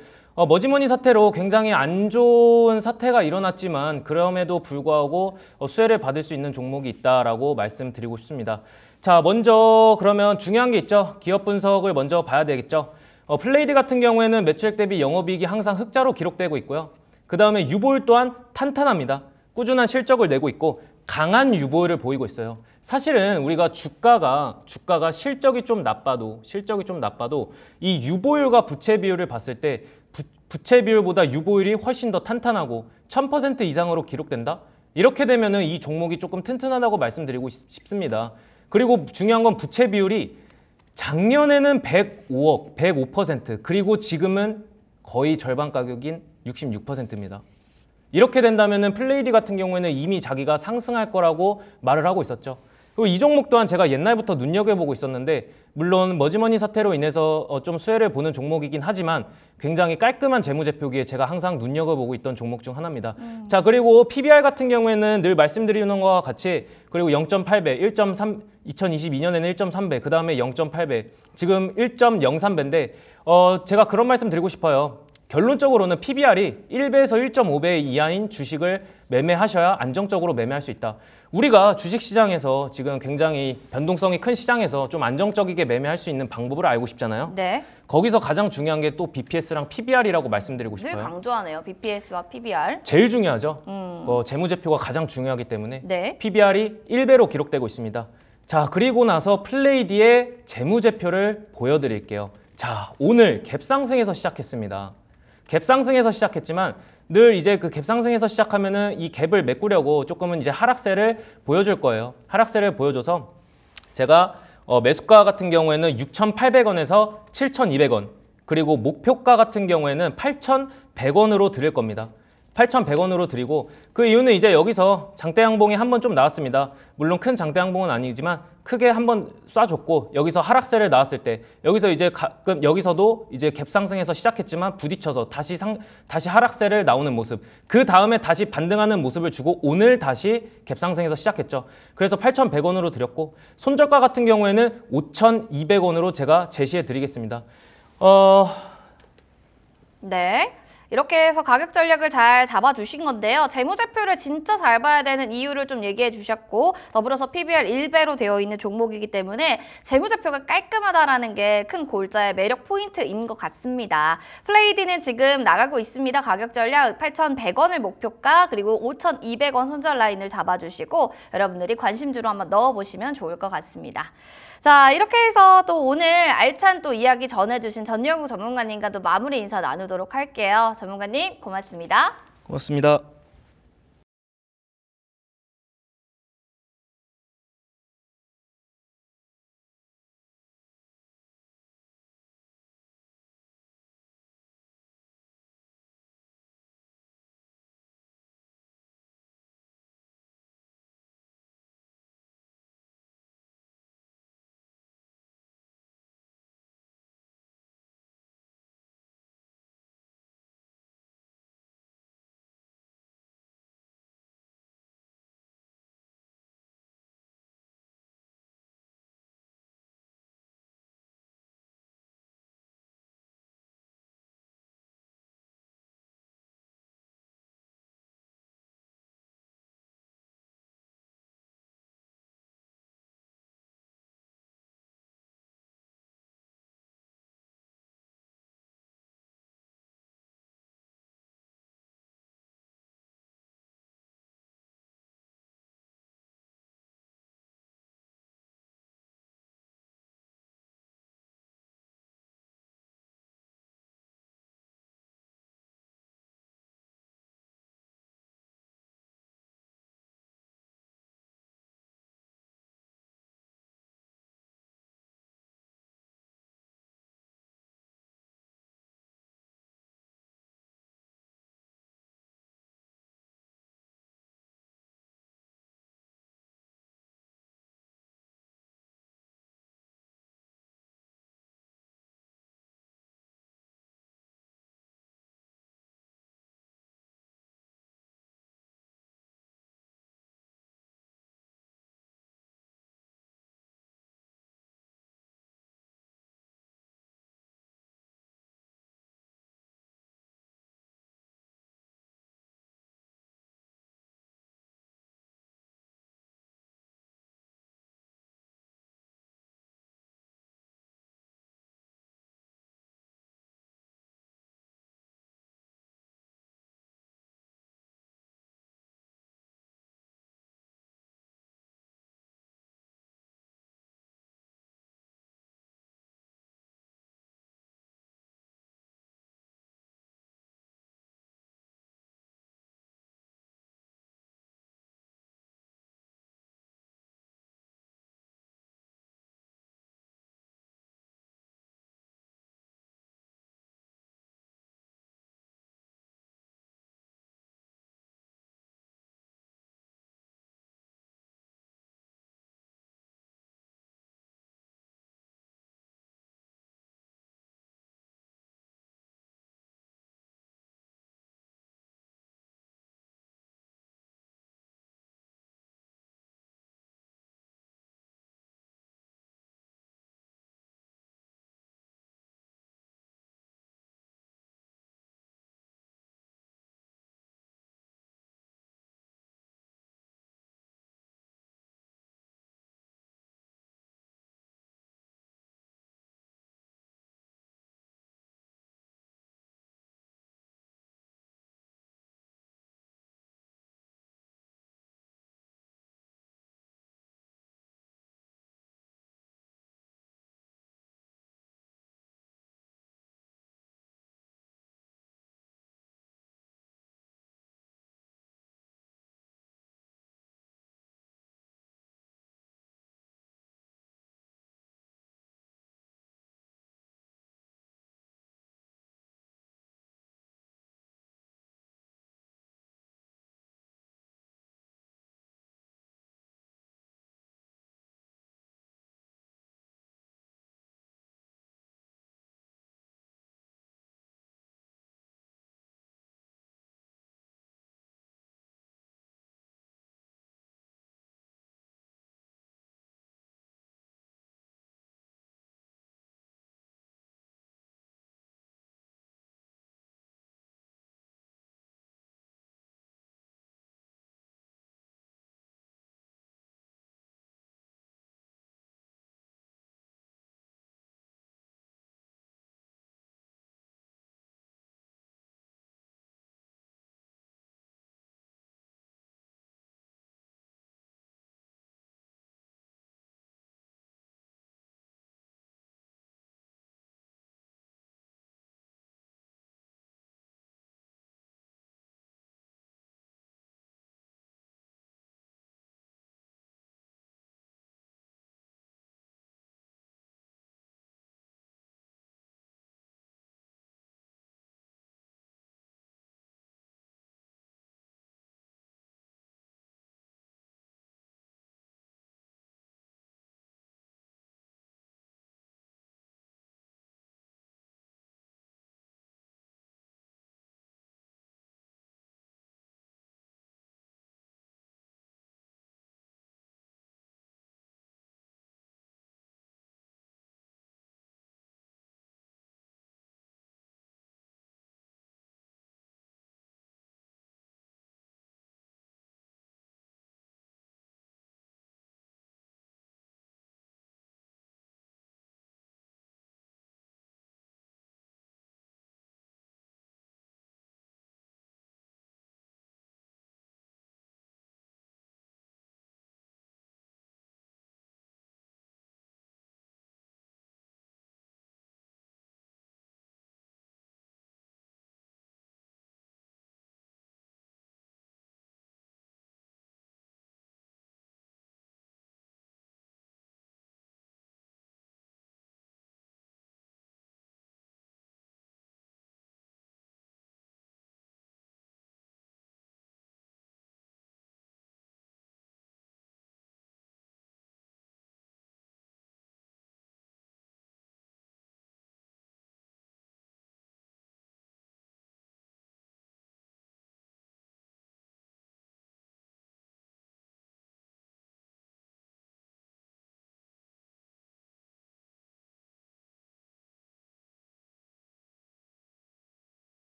머지머니 사태로 굉장히 안 좋은 사태가 일어났지만 그럼에도 불구하고 수혜를 받을 수 있는 종목이 있다라고 말씀드리고 싶습니다. 자, 먼저 그러면 중요한 게 있죠. 기업 분석을 먼저 봐야 되겠죠. 플레이드 같은 경우에는 매출액 대비 영업이익이 항상 흑자로 기록되고 있고요. 그 다음에 유보율 또한 탄탄합니다. 꾸준한 실적을 내고 있고 강한 유보율을 보이고 있어요. 사실은 우리가 주가가 실적이 좀 나빠도 이 유보율과 부채 비율을 봤을 때 부채 비율보다 유보율이 훨씬 더 탄탄하고 1000% 이상으로 기록된다? 이렇게 되면은 이 종목이 조금 튼튼하다고 말씀드리고 싶습니다. 그리고 중요한 건 부채 비율이 작년에는 105억, 105%, 그리고 지금은 거의 절반 가격인 66%입니다. 이렇게 된다면은 플레이디 같은 경우에는 이미 자기가 상승할 거라고 말을 하고 있었죠. 그리고 이 종목 또한 제가 옛날부터 눈여겨보고 있었는데 물론 머지머니 사태로 인해서 좀 수혜를 보는 종목이긴 하지만 굉장히 깔끔한 재무제표기에 제가 항상 눈여겨보고 있던 종목 중 하나입니다. 자, 그리고 PBR 같은 경우에는 늘 말씀드리는 것과 같이 그리고 0.8배, 1.3, 2022년에는 1.3배, 그 다음에 0.8배, 지금 1.03배인데 제가 그런 말씀 드리고 싶어요. 결론적으로는 PBR이 1배에서 1.5배 이하인 주식을 매매하셔야 안정적으로 매매할 수 있다. 우리가 주식시장에서 지금 굉장히 변동성이 큰 시장에서 좀 안정적이게 매매할 수 있는 방법을 알고 싶잖아요. 네. 거기서 가장 중요한 게 또 BPS랑 PBR이라고 말씀드리고 늘 싶어요. 강조하네요. BPS와 PBR. 제일 중요하죠. 재무제표가 가장 중요하기 때문에 네. PBR이 1배로 기록되고 있습니다. 자, 그리고 나서 플레이디의 재무제표를 보여드릴게요. 자, 오늘 갭상승에서 시작했습니다. 갭상승에서 시작했지만 늘 이제 그 갭상승에서 시작하면은 이 갭을 메꾸려고 조금은 이제 하락세를 보여줄 거예요. 하락세를 보여줘서 제가 매수가 같은 경우에는 6,800원에서 7,200원, 그리고 목표가 같은 경우에는 8,100원으로 드릴 겁니다. 8,100원으로 드리고 그 이유는 이제 여기서 장대 양봉이 한번 좀 나왔습니다. 물론 큰 장대 양봉은 아니지만 크게 한번 쏴줬고 여기서 하락세를 나왔을 때 여기서 이제 가끔 여기서도 이제 갭상승에서 시작했지만 부딪혀서 다시 하락세를 나오는 모습, 그 다음에 다시 반등하는 모습을 주고 오늘 다시 갭상승에서 시작했죠. 그래서 8,100원으로 드렸고 손절가 같은 경우에는 5,200원으로 제가 제시해 드리겠습니다. 네. 이렇게 해서 가격 전략을 잘 잡아주신 건데요. 재무제표를 진짜 잘 봐야 되는 이유를 좀 얘기해 주셨고 더불어서 PBR 1배로 되어 있는 종목이기 때문에 재무제표가 깔끔하다라는 게 큰 골자의 매력 포인트인 것 같습니다. 플레이디는 지금 나가고 있습니다. 가격 전략 8,100원을 목표가 그리고 5,200원 손절 라인을 잡아주시고 여러분들이 관심주로 한번 넣어보시면 좋을 것 같습니다. 자, 이렇게 해서 또 오늘 알찬 또 이야기 전해주신 전영우 전문가님과 또 마무리 인사 나누도록 할게요. 전문가님 고맙습니다. 고맙습니다.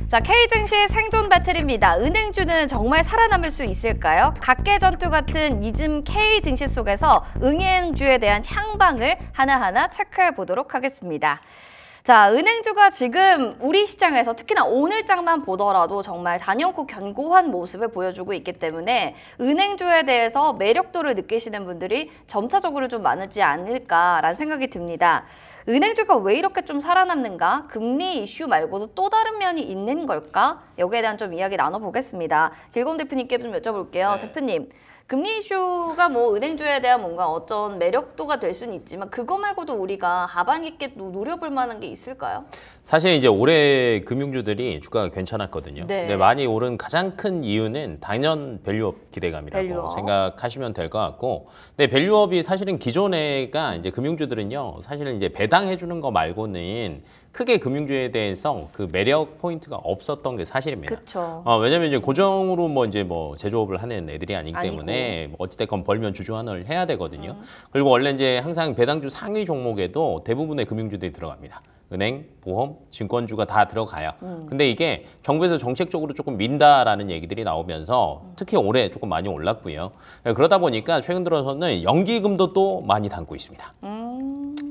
자, K증시 생존 배틀입니다. 은행주는 정말 살아남을 수 있을까요? 각계 전투 같은 이즘 K증시 속에서 은행주에 대한 향방을 하나하나 체크해 보도록 하겠습니다. 자, 은행주가 지금 우리 시장에서 특히나 오늘장만 보더라도 정말 단연코 견고한 모습을 보여주고 있기 때문에 은행주에 대해서 매력도를 느끼시는 분들이 점차적으로 좀 많지 않을까라는 생각이 듭니다. 은행주가 왜 이렇게 좀 살아남는가? 금리 이슈 말고도 또 다른 면이 있는 걸까? 여기에 대한 좀 이야기 나눠보겠습니다. 길건 대표님께 좀 여쭤볼게요. 대표님. 금리 이슈가 뭐 은행주에 대한 뭔가 어떤 매력도가 될 수는 있지만 그거 말고도 우리가 하반기께 노려볼 만한 게 있을까요? 사실 이제 올해 금융주들이 주가가 괜찮았거든요. 네. 근데 많이 오른 가장 큰 이유는 당연 밸류업 기대감이라고 밸류업. 생각하시면 될 것 같고, 근데 밸류업이 사실은 기존에가 이제 금융주들은요, 사실은 이제 배당해 주는 거 말고는 크게 금융주에 대해서 그 매력 포인트가 없었던 게 사실입니다. 그렇죠. 왜냐면 이제 고정으로 뭐 이제 뭐 제조업을 하는 애들이 아니기 아니고. 때문에 뭐 어찌됐건 벌면 주주 환원을 해야 되거든요. 그리고 원래 이제 항상 배당주 상위 종목에도 대부분의 금융주들이 들어갑니다. 은행, 보험, 증권주가 다 들어가요. 근데 이게 정부에서 정책적으로 조금 민다라는 얘기들이 나오면서 특히 올해 조금 많이 올랐고요. 그러다 보니까 최근 들어서는 연기금도 또 많이 담고 있습니다.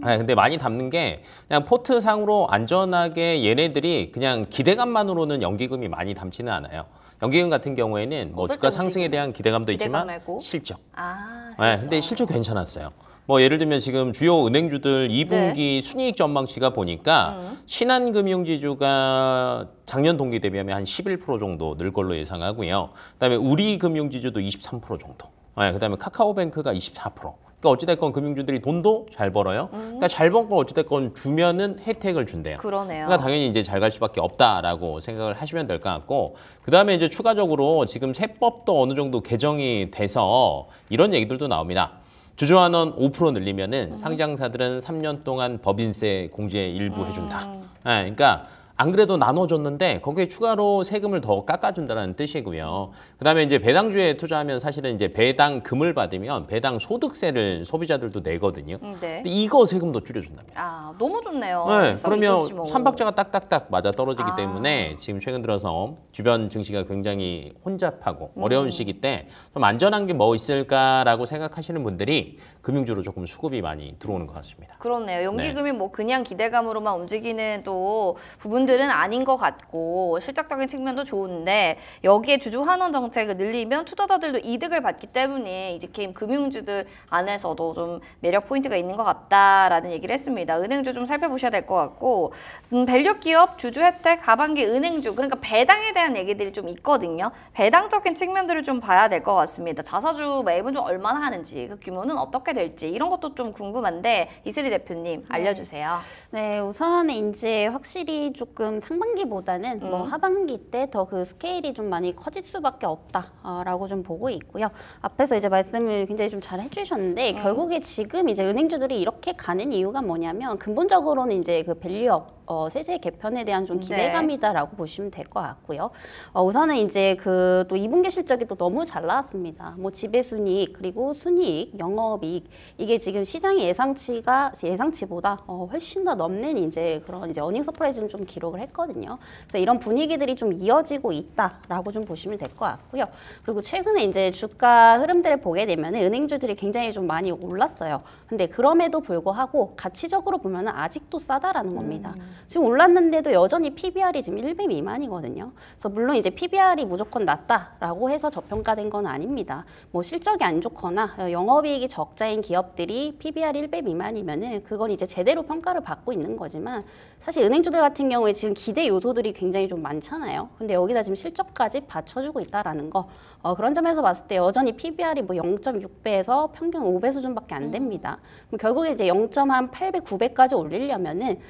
네, 근데 많이 담는 게 그냥 포트상으로 안전하게 얘네들이 그냥 기대감만으로는 연기금이 많이 담지는 않아요. 연기금 같은 경우에는 뭐 어떨 주가 때 상승에 대한 기대감도 기대감 있지만 말고? 실적. 아, 네, 근데 실적 괜찮았어요. 뭐 예를 들면 지금 주요 은행주들 2분기 네. 순이익 전망치가 보니까 신한금융지주가 작년 동기 대비하면 한 11% 정도 늘 걸로 예상하고요. 그다음에 우리금융지주도 23% 정도. 네, 그다음에 카카오뱅크가 24%. 그러니까 어찌됐건 금융주들이 돈도 잘 벌어요. 그러니까 잘 번 거 어찌됐건 주면은 혜택을 준대요. 그러네요. 그러니까 당연히 이제 잘 갈 수밖에 없다라고 생각을 하시면 될 것 같고, 그다음에 이제 추가적으로 지금 세법도 어느 정도 개정이 돼서 이런 얘기들도 나옵니다. 주주환원 5% 늘리면은 상장사들은 3년 동안 법인세 공제 일부 해준다. 네, 그러니까 안 그래도 나눠줬는데 거기에 추가로 세금을 더 깎아준다는 뜻이고요. 그다음에 이제 배당주에 투자하면 사실은 이제 배당금을 받으면 배당 소득세를 소비자들도 내거든요. 네. 근데 이거 세금도 줄여준답니다. 아, 너무 좋네요. 네, 일석이조지 그러면 뭐. 삼박자가 딱딱딱 맞아 떨어지기 아. 때문에 지금 최근 들어서 주변 증시가 굉장히 혼잡하고 어려운 시기 때 좀 안전한 게 뭐 있을까라고 생각하시는 분들이 금융주로 조금 수급이 많이 들어오는 것 같습니다. 그렇네요. 연기금이 뭐 그냥 기대감으로만 움직이는 또 부분들은 아닌 것 같고 실적적인 측면도 좋은데 여기에 주주 환원 정책을 늘리면 투자자들도 이득을 받기 때문에 이제 개인 금융주들 안에서도 좀 매력 포인트가 있는 것 같다라는 얘기를 했습니다. 은행주 좀 살펴보셔야 될 것 같고 밸류 기업, 주주 혜택, 하반기 은행주 그러니까 배당에 대한 얘기들이 좀 있거든요. 배당적인 측면들을 좀 봐야 될 것 같습니다. 자사주 매분 좀 얼마나 하는지 그 규모는 어떻게 될지 이런 것도 좀 궁금한데 이슬이 대표님 알려주세요. 네, 우선은 이제 확실히 조금 상반기보다는 뭐 하반기 때 더 그 스케일이 좀 많이 커질 수밖에 없다라고 좀 보고 있고요. 앞에서 이제 말씀을 굉장히 좀 잘 해주셨는데 결국에 지금 이제 은행주들이 이렇게 가는 이유가 뭐냐면 근본적으로는 이제 그 밸류업 세제 개편에 대한 좀 기대감이다라고 보시면 될 것 같고요. 우선은 이제 그 또 2분기 실적이 또 너무 잘 나왔습니다. 뭐 지배순이익 그리고 순이익, 영업이익 이게 지금 시장의 예상치보다 훨씬 더 넘는 이제 그런 이제 어닝 서프라이즈는 좀 기록을 했거든요. 그래서 이런 분위기들이 좀 이어지고 있다라고 좀 보시면 될 것 같고요. 그리고 최근에 이제 주가 흐름들을 보게 되면 은행주들이 굉장히 좀 많이 올랐어요. 근데 그럼에도 불구하고 가치적으로 보면 아직도 싸다라는 겁니다. 지금 올랐는데도 여전히 PBR이 지금 1배 미만이거든요. 그래서 물론 이제 PBR이 무조건 낮다라고 해서 저평가된 건 아닙니다. 뭐 실적이 안 좋거나 영업이익이 적자인 기업들이 PBR이 1배 미만이면은 그건 이제 제대로 평가를 받고 있는 거지만 사실 은행주들 같은 경우에 지금 기대 요소들이 굉장히 좀 많잖아요. 근데 여기다 지금 실적까지 받쳐주고 있다라는 거. 그런 점에서 봤을 때 여전히 PBR이 뭐 0.6배에서 평균 5배 수준밖에 안 됩니다. 그럼 결국에 이제 0.8배, 9배까지 올리려면은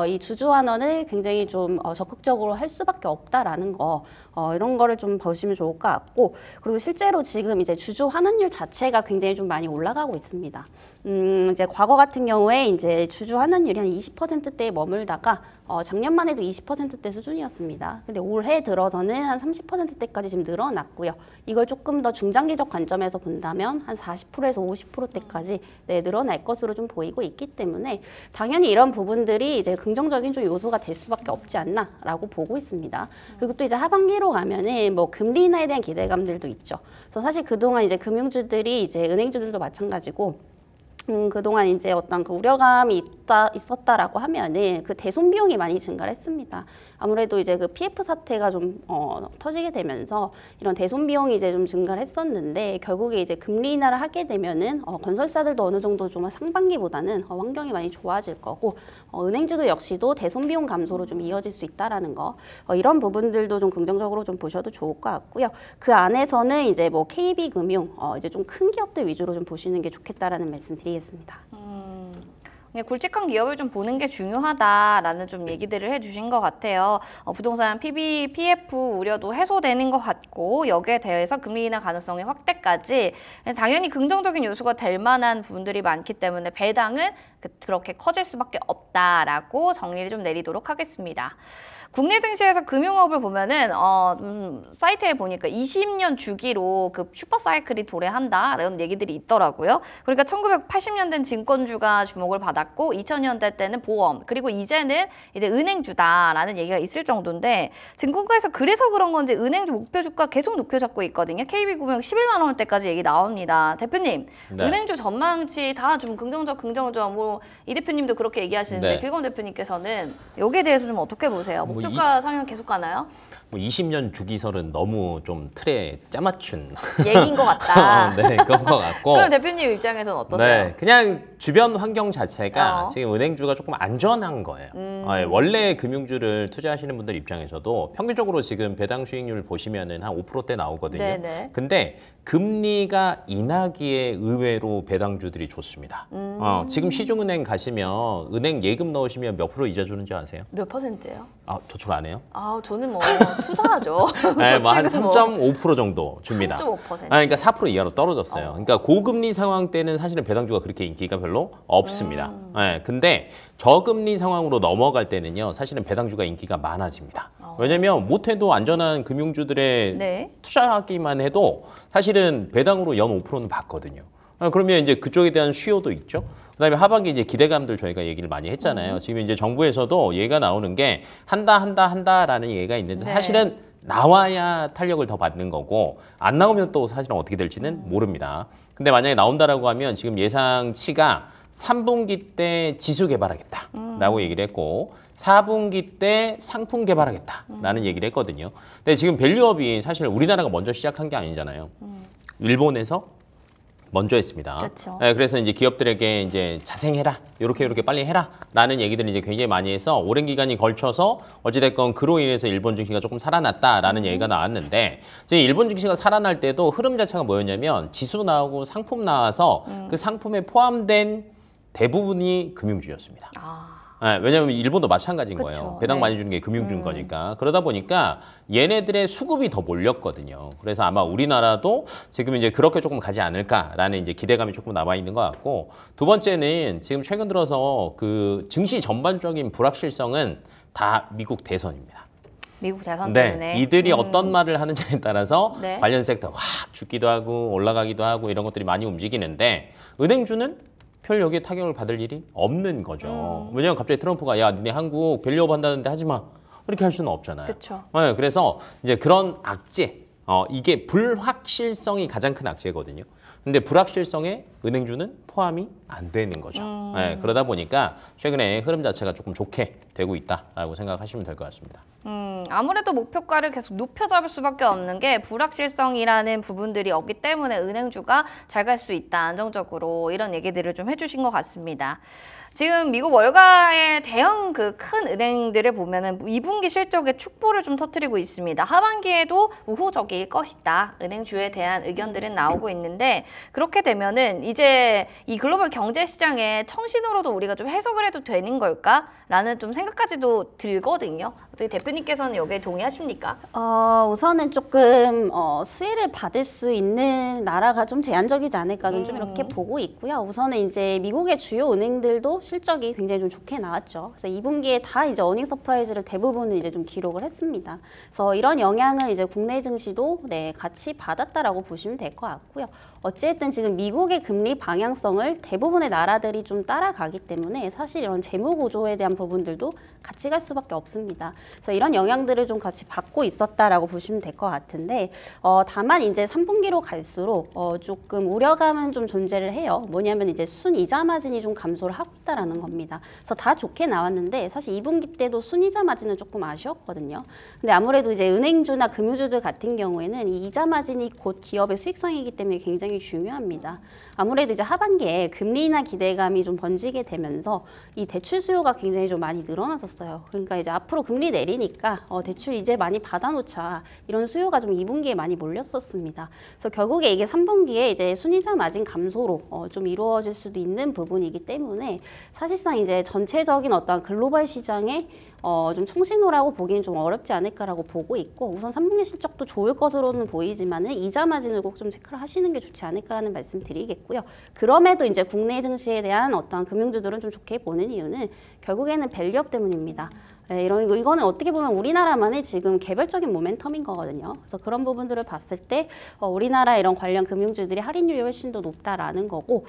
이 주주 환원을 굉장히 좀 적극적으로 할 수밖에 없다라는 거. 이런 거를 좀 보시면 좋을 것 같고 그리고 실제로 지금 이제 주주 환원율 자체가 굉장히 좀 많이 올라가고 있습니다. 이제 과거 같은 경우에 이제 주주 환원율이 한 20%대에 머물다가 작년만 해도 20%대 수준이었습니다. 근데 올해 들어서는 한 30%대까지 지금 늘어났고요. 이걸 조금 더 중장기적 관점에서 본다면 한 40%에서 50%대까지 늘어날 것으로 좀 보이고 있기 때문에 당연히 이런 부분들이 이제 긍정적인 좀 요소가 될 수밖에 없지 않나라고 보고 있습니다. 그리고 또 이제 하반기로 가면은 뭐 금리 인하에 대한 기대감들도 있죠. 그래서 사실 그동안 이제 금융주들이 이제 은행주들도 마찬가지고 그동안 이제 어떤 그 우려감이 있었다라고 하면은 그 대손 비용이 많이 증가를 했습니다. 아무래도 이제 그 PF 사태가 좀 터지게 되면서 이런 대손 비용이 이제 좀 증가를 했었는데 결국에 이제 금리 인하를 하게 되면은 건설사들도 어느 정도 좀 상반기보다는 환경이 많이 좋아질 거고 은행주도 역시도 대손 비용 감소로 좀 이어질 수 있다라는 거 이런 부분들도 좀 긍정적으로 좀 보셔도 좋을 것 같고요. 그 안에서는 이제 뭐 KB금융 이제 좀 큰 기업들 위주로 좀 보시는 게 좋겠다라는 말씀드리겠습니다. 굵직한 기업을 좀 보는 게 중요하다라는 좀 얘기들을 해주신 것 같아요. 부동산 PF 우려도 해소되는 것 같고 여기에 대해서 금리 인하 가능성의 확대까지 당연히 긍정적인 요소가 될 만한 부분들이 많기 때문에 배당은 그렇게 커질 수밖에 없다라고 정리를 좀 내리도록 하겠습니다. 국내 증시에서 금융업을 보면은 사이트에 보니까 20년 주기로 그 슈퍼사이클이 도래한다라는 얘기들이 있더라고요. 그러니까 1980년대는 증권주가 주목을 받았고 2000년대 때는 보험 그리고 이제는 이제 은행주다라는 얘기가 있을 정도인데 증권가에서 그래서 그런 건지 은행주 목표 주가 계속 높여 잡고 있거든요. KB금융 11만 원대까지 얘기 나옵니다. 대표님, 네. 은행주 전망치 다 좀 긍정적 뭐 이 대표님도 그렇게 얘기하시는데 네. 길건 대표님께서는 여기에 대해서 좀 어떻게 보세요? 목표가 상향 계속 가나요? 뭐 20년 주기설은 너무 좀 틀에 짜맞춘 얘기인 것 같다. 네, 그런 것 같고. 그럼 대표님 입장에서는 어떠세요? 네, 그냥 주변 환경 자체가 어. 지금 은행주가 조금 안전한 거예요. 원래 금융주를 투자하시는 분들 입장에서도 평균적으로 지금 배당 수익률 보시면은 한 5%대 나오거든요. 네네. 근데 금리가 인하기에 의외로 배당주들이 좋습니다. 지금 시중은행 가시면 은행 예금 넣으시면 몇 프로 이자 주는지 아세요? 몇 %예요? 아, 저축 안 해요? 아, 저는 뭐 투자하죠. 네, 뭐한 지금 뭐 3.5% 정도 줍니다. 3.5%. 그러니까 4% 이하로 떨어졌어요. 그러니까 고금리 상황 때는 사실은 배당주가 그렇게 인기가 별로 없습니다. 네, 근데 저금리 상황으로 넘어갈 때는요, 사실은 배당주가 인기가 많아집니다. 왜냐면 못해도 안전한 금융주들의 네. 투자하기만 해도 사실은 배당으로 연 5%는 받거든요. 그러면 이제 그쪽에 대한 수요도 있죠. 그다음에 하반기 이제 기대감들 저희가 얘기를 많이 했잖아요. 지금 이제 정부에서도 얘기가 나오는 게 한다라는 얘기가 있는데 네. 사실은 나와야 탄력을 더 받는 거고 안 나오면 또 사실은 어떻게 될지는 모릅니다. 근데 만약에 나온다라고 하면 지금 예상치가 3분기 때 지수 개발하겠다라고 얘기를 했고 4분기 때 상품 개발하겠다라는 얘기를 했거든요. 근데 지금 밸류업이 사실 우리나라가 먼저 시작한 게 아니잖아요. 일본에서 먼저 했습니다. 그렇죠. 네, 그래서 이제 기업들에게 이제 자생해라, 이렇게 빨리 해라라는 얘기들을 이제 굉장히 많이 해서 오랜 기간이 걸쳐서 어찌됐건 그로 인해서 일본 증시가 조금 살아났다라는 얘기가 나왔는데 이제 일본 증시가 살아날 때도 흐름 자체가 뭐였냐면 지수 나오고 상품 나와서 그 상품에 포함된 대부분이 금융주였습니다. 네, 왜냐하면 일본도 마찬가지인 그쵸. 거예요. 배당 네. 많이 주는 게 금융주인 거니까. 그러다 보니까 얘네들의 수급이 더 몰렸거든요. 그래서 아마 우리나라도 지금 이제 그렇게 조금 가지 않을까라는 이제 기대감이 조금 남아 있는 것 같고 두 번째는 지금 최근 들어서 그 증시 전반적인 불확실성은 다 미국 대선입니다. 미국 대선 네, 때문에. 이들이 어떤 말을 하느냐에 따라서 네. 관련 섹터 확 죽기도 하고 올라가기도 하고 이런 것들이 많이 움직이는데 은행주는 별 여기에 타격을 받을 일이 없는 거죠. 왜냐하면 갑자기 트럼프가 야 니네 한국 밸류업 한다는데 하지 마. 이렇게 할 수는 없잖아요. 그쵸. 네, 그래서 이제 그런 악재, 이게 불확실성이 가장 큰 악재거든요. 근데 불확실성에 은행주는 포함이 안 되는 거죠. 네, 그러다 보니까 최근에 흐름 자체가 조금 좋게 되고 있다라고 생각하시면 될 것 같습니다. 아무래도 목표가를 계속 높여잡을 수밖에 없는 게 불확실성이라는 부분들이 없기 때문에 은행주가 잘 갈 수 있다, 안정적으로 이런 얘기들을 좀 해주신 것 같습니다. 지금 미국 월가의 대형 그 큰 은행들을 보면은 2분기 실적에 축보를 좀 터뜨리고 있습니다. 하반기에도 우호적일 것이다. 은행주에 대한 의견들은 나오고 있는데 그렇게 되면은 이제 이 글로벌 경제 시장의 청신호로도 우리가 좀 해석을 해도 되는 걸까라는 좀 생각까지도 들거든요. 어떻게 대표님께서는 여기에 동의하십니까? 우선은 조금 수혜를 받을 수 있는 나라가 좀 제한적이지 않을까 좀 이렇게 보고 있고요. 우선은 이제 미국의 주요 은행들도 실적이 굉장히 좀 좋게 나왔죠. 그래서 2분기에 다 이제 어닝 서프라이즈를 대부분은 이제 좀 기록을 했습니다. 그래서 이런 영향을 이제 국내 증시도 네, 같이 받았다라고 보시면 될 것 같고요. 어찌됐든 지금 미국의 금리 방향성을 대부분의 나라들이 좀 따라가기 때문에 사실 이런 재무 구조에 대한 부분들도 같이 갈 수밖에 없습니다. 그래서 이런 영향들을 좀 같이 받고 있었다라고 보시면 될 것 같은데 다만 이제 3분기로 갈수록 조금 우려감은 좀 존재를 해요. 뭐냐면 이제 순이자 마진이 좀 감소를 하고 있다라는 겁니다. 그래서 다 좋게 나왔는데 사실 2분기 때도 순이자 마진은 조금 아쉬웠거든요. 근데 아무래도 이제 은행주나 금융주들 같은 경우에는 이 이자 마진이 곧 기업의 수익성이기 때문에 굉장히 중요합니다. 아무래도 이제 하반기에 금리 인하 기대감이 좀 번지게 되면서 이 대출 수요가 굉장히 좀 많이 늘어났었어요. 그러니까 이제 앞으로 금리 내리니까 대출 이제 많이 받아놓자 이런 수요가 좀 2분기에 많이 몰렸었습니다. 그래서 결국에 이게 3분기에 이제 순이자 마진 감소로 좀 이루어질 수도 있는 부분이기 때문에 사실상 이제 전체적인 어떤 글로벌 시장에 좀 청신호라고 보기엔 좀 어렵지 않을까라고 보고 있고 우선 3분기 실적도 좋을 것으로는 보이지만은 이자 마진을 꼭 좀 체크를 하시는 게 좋지 않을까라는 말씀 드리겠고요. 그럼에도 이제 국내 증시에 대한 어떤 금융주들은 좀 좋게 보는 이유는 결국에는 밸류업 때문입니다. 네, 이거는 어떻게 보면 우리나라만의 지금 개별적인 모멘텀인 거거든요. 그래서 그런 부분들을 봤을 때 우리나라 이런 관련 금융주들이 할인율이 훨씬 더 높다라는 거고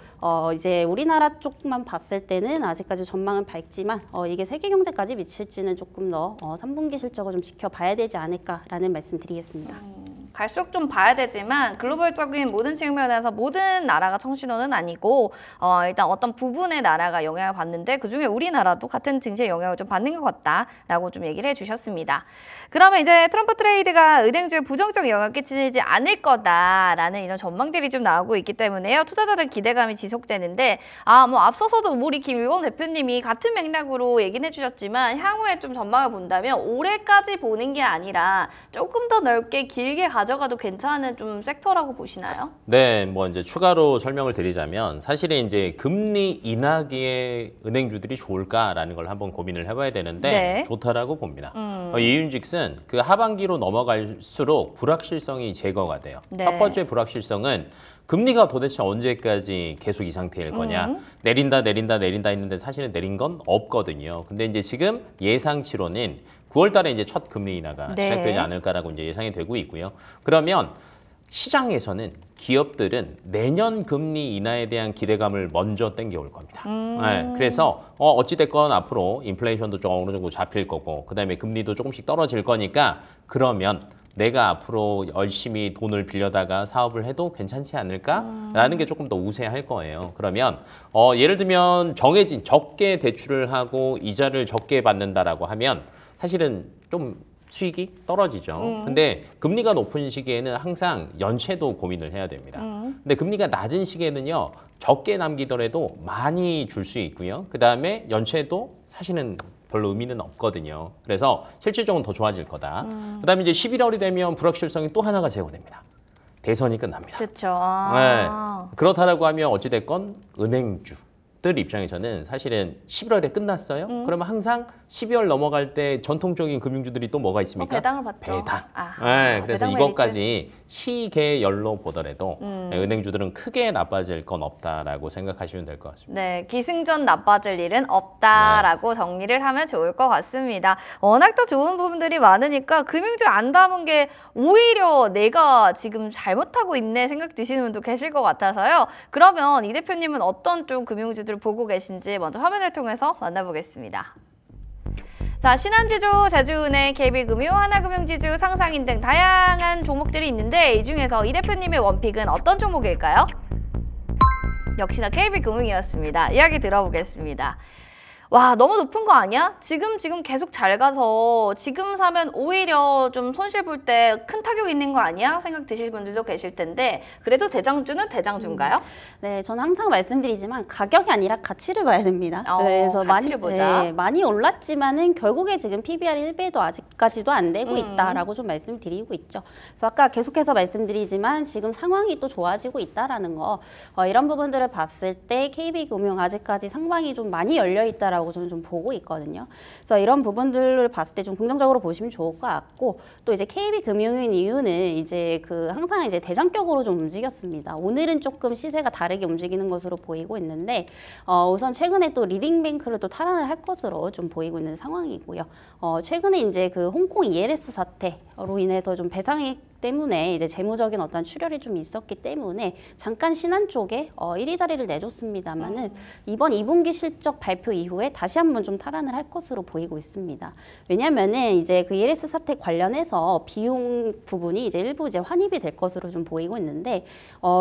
이제 우리나라 쪽만 봤을 때는 아직까지 전망은 밝지만 이게 세계 경제까지 미칠지는 조금 더 3분기 실적을 좀 지켜봐야 되지 않을까라는 말씀 드리겠습니다. 갈수록 좀 봐야 되지만 글로벌적인 모든 측면에서 모든 나라가 청신호는 아니고 일단 어떤 부분의 나라가 영향을 받는데 그중에 우리나라도 같은 증시에 영향을 좀 받는 것 같다라고 좀 얘기를 해주셨습니다. 그러면 이제 트럼프 트레이드가 은행주에 부정적 영향을 끼치지 않을 거다라는 이런 전망들이 좀 나오고 있기 때문에요. 투자자들 기대감이 지속되는데 뭐 앞서서도 우리 김일권 대표님이 같은 맥락으로 얘기는 해주셨지만 향후에 좀 전망을 본다면 올해까지 보는 게 아니라 조금 더 넓게 길게 가져가도 괜찮은 좀 섹터라고 보시나요? 네, 뭐 이제 추가로 설명을 드리자면 사실은 이제 금리 인하기에 은행주들이 좋을까라는 걸 한번 고민을 해봐야 되는데 네. 좋다라고 봅니다. 이윤즉슨 그 하반기로 넘어갈수록 불확실성이 제거가 돼요. 네. 첫 번째 불확실성은 금리가 도대체 언제까지 계속 이 상태일 거냐. 내린다 했는데 사실은 내린 건 없거든요. 근데 이제 지금 예상치로는 9월 달에 이제 첫 금리 인하가 네. 시작되지 않을까라고 이제 예상이 되고 있고요. 그러면 시장에서는 기업들은 내년 금리 인하에 대한 기대감을 먼저 땡겨올 겁니다. 네, 그래서 어찌됐건 앞으로 인플레이션도 좀 어느 정도 잡힐 거고 그다음에 금리도 조금씩 떨어질 거니까 그러면 내가 앞으로 열심히 돈을 빌려다가 사업을 해도 괜찮지 않을까라는 게 조금 더 우세할 거예요. 그러면 예를 들면 정해진 적게 대출을 하고 이자를 적게 받는다라고 하면 사실은 좀 수익이 떨어지죠. 근데 금리가 높은 시기에는 항상 연체도 고민을 해야 됩니다. 근데 금리가 낮은 시기에는요. 적게 남기더라도 많이 줄 수 있고요. 그다음에 연체도 사실은 별로 의미는 없거든요. 그래서 실질적으로 더 좋아질 거다. 그다음에 이제 11월이 되면 불확실성이 또 하나가 제거됩니다. 대선이 끝납니다. 그렇죠. 네. 그렇다라고 하면 어찌됐건 은행주들 입장에서는 사실은 11월에 끝났어요. 그러면 항상 12월 넘어갈 때 전통적인 금융주들이 또 뭐가 있습니까? 배당을 받죠. 배당. 아하, 네, 그래서 배당 이것까지 시계열로 보더라도 은행주들은 크게 나빠질 건 없다라고 생각하시면 될 것 같습니다. 네, 기승전 나빠질 일은 없다라고 정리를 하면 좋을 것 같습니다. 워낙 더 좋은 부분들이 많으니까 금융주 안 담은 게 오히려 내가 지금 잘못하고 있네 생각 드시는 분도 계실 것 같아서요. 그러면 이 대표님은 어떤 좀 금융주들을 보고 계신지 먼저 화면을 통해서 만나보겠습니다. 자, 신한지주, 제주은행, KB금융, 하나금융지주, 상상인 등 다양한 종목들이 있는데 이 중에서 이 대표님의 원픽은 어떤 종목일까요? 역시나 KB금융이었습니다. 이야기 들어보겠습니다. 와, 너무 높은 거 아니야? 지금 계속 잘 가서 지금 사면 오히려 좀 손실 볼 때 큰 타격 있는 거 아니야? 생각 드실 분들도 계실 텐데 그래도 대장주는 대장주인가요? 네, 저는 항상 말씀드리지만 가격이 아니라 가치를 봐야 됩니다. 그래서 가치를 보자. 네, 많이 올랐지만은 결국에 지금 PBR 1배도 아직까지도 안 되고 있다라고 좀 말씀드리고 있죠. 그래서 아까 계속해서 말씀드리지만 지금 상황이 또 좋아지고 있다라는 거 이런 부분들을 봤을 때 KB금융 아직까지 상방이 좀 많이 열려 있다라고 저는 좀 보고 있거든요. 그래서 이런 부분들을 봤을 때 좀 긍정적으로 보시면 좋을 것 같고 또 이제 KB금융인 이유는 이제 항상 이제 대장격으로 좀 움직였습니다. 오늘은 조금 시세가 다르게 움직이는 것으로 보이고 있는데 우선 최근에 또 리딩뱅크를 또 탈환을 할 것으로 좀 보이고 있는 상황이고요. 최근에 이제 홍콩 ELS 사태로 인해서 좀 배상액 때문에 이제 재무적인 어떤 출혈이 좀 있었기 때문에 잠깐 신한 쪽에 1위 자리를 내줬습니다만은 이번 2분기 실적 발표 이후에 다시 한번 좀 탈환을 할 것으로 보이고 있습니다. 왜냐하면은 이제 ELS 사태 관련해서 비용 부분이 이제 일부 이제 환입이 될 것으로 좀 보이고 있는데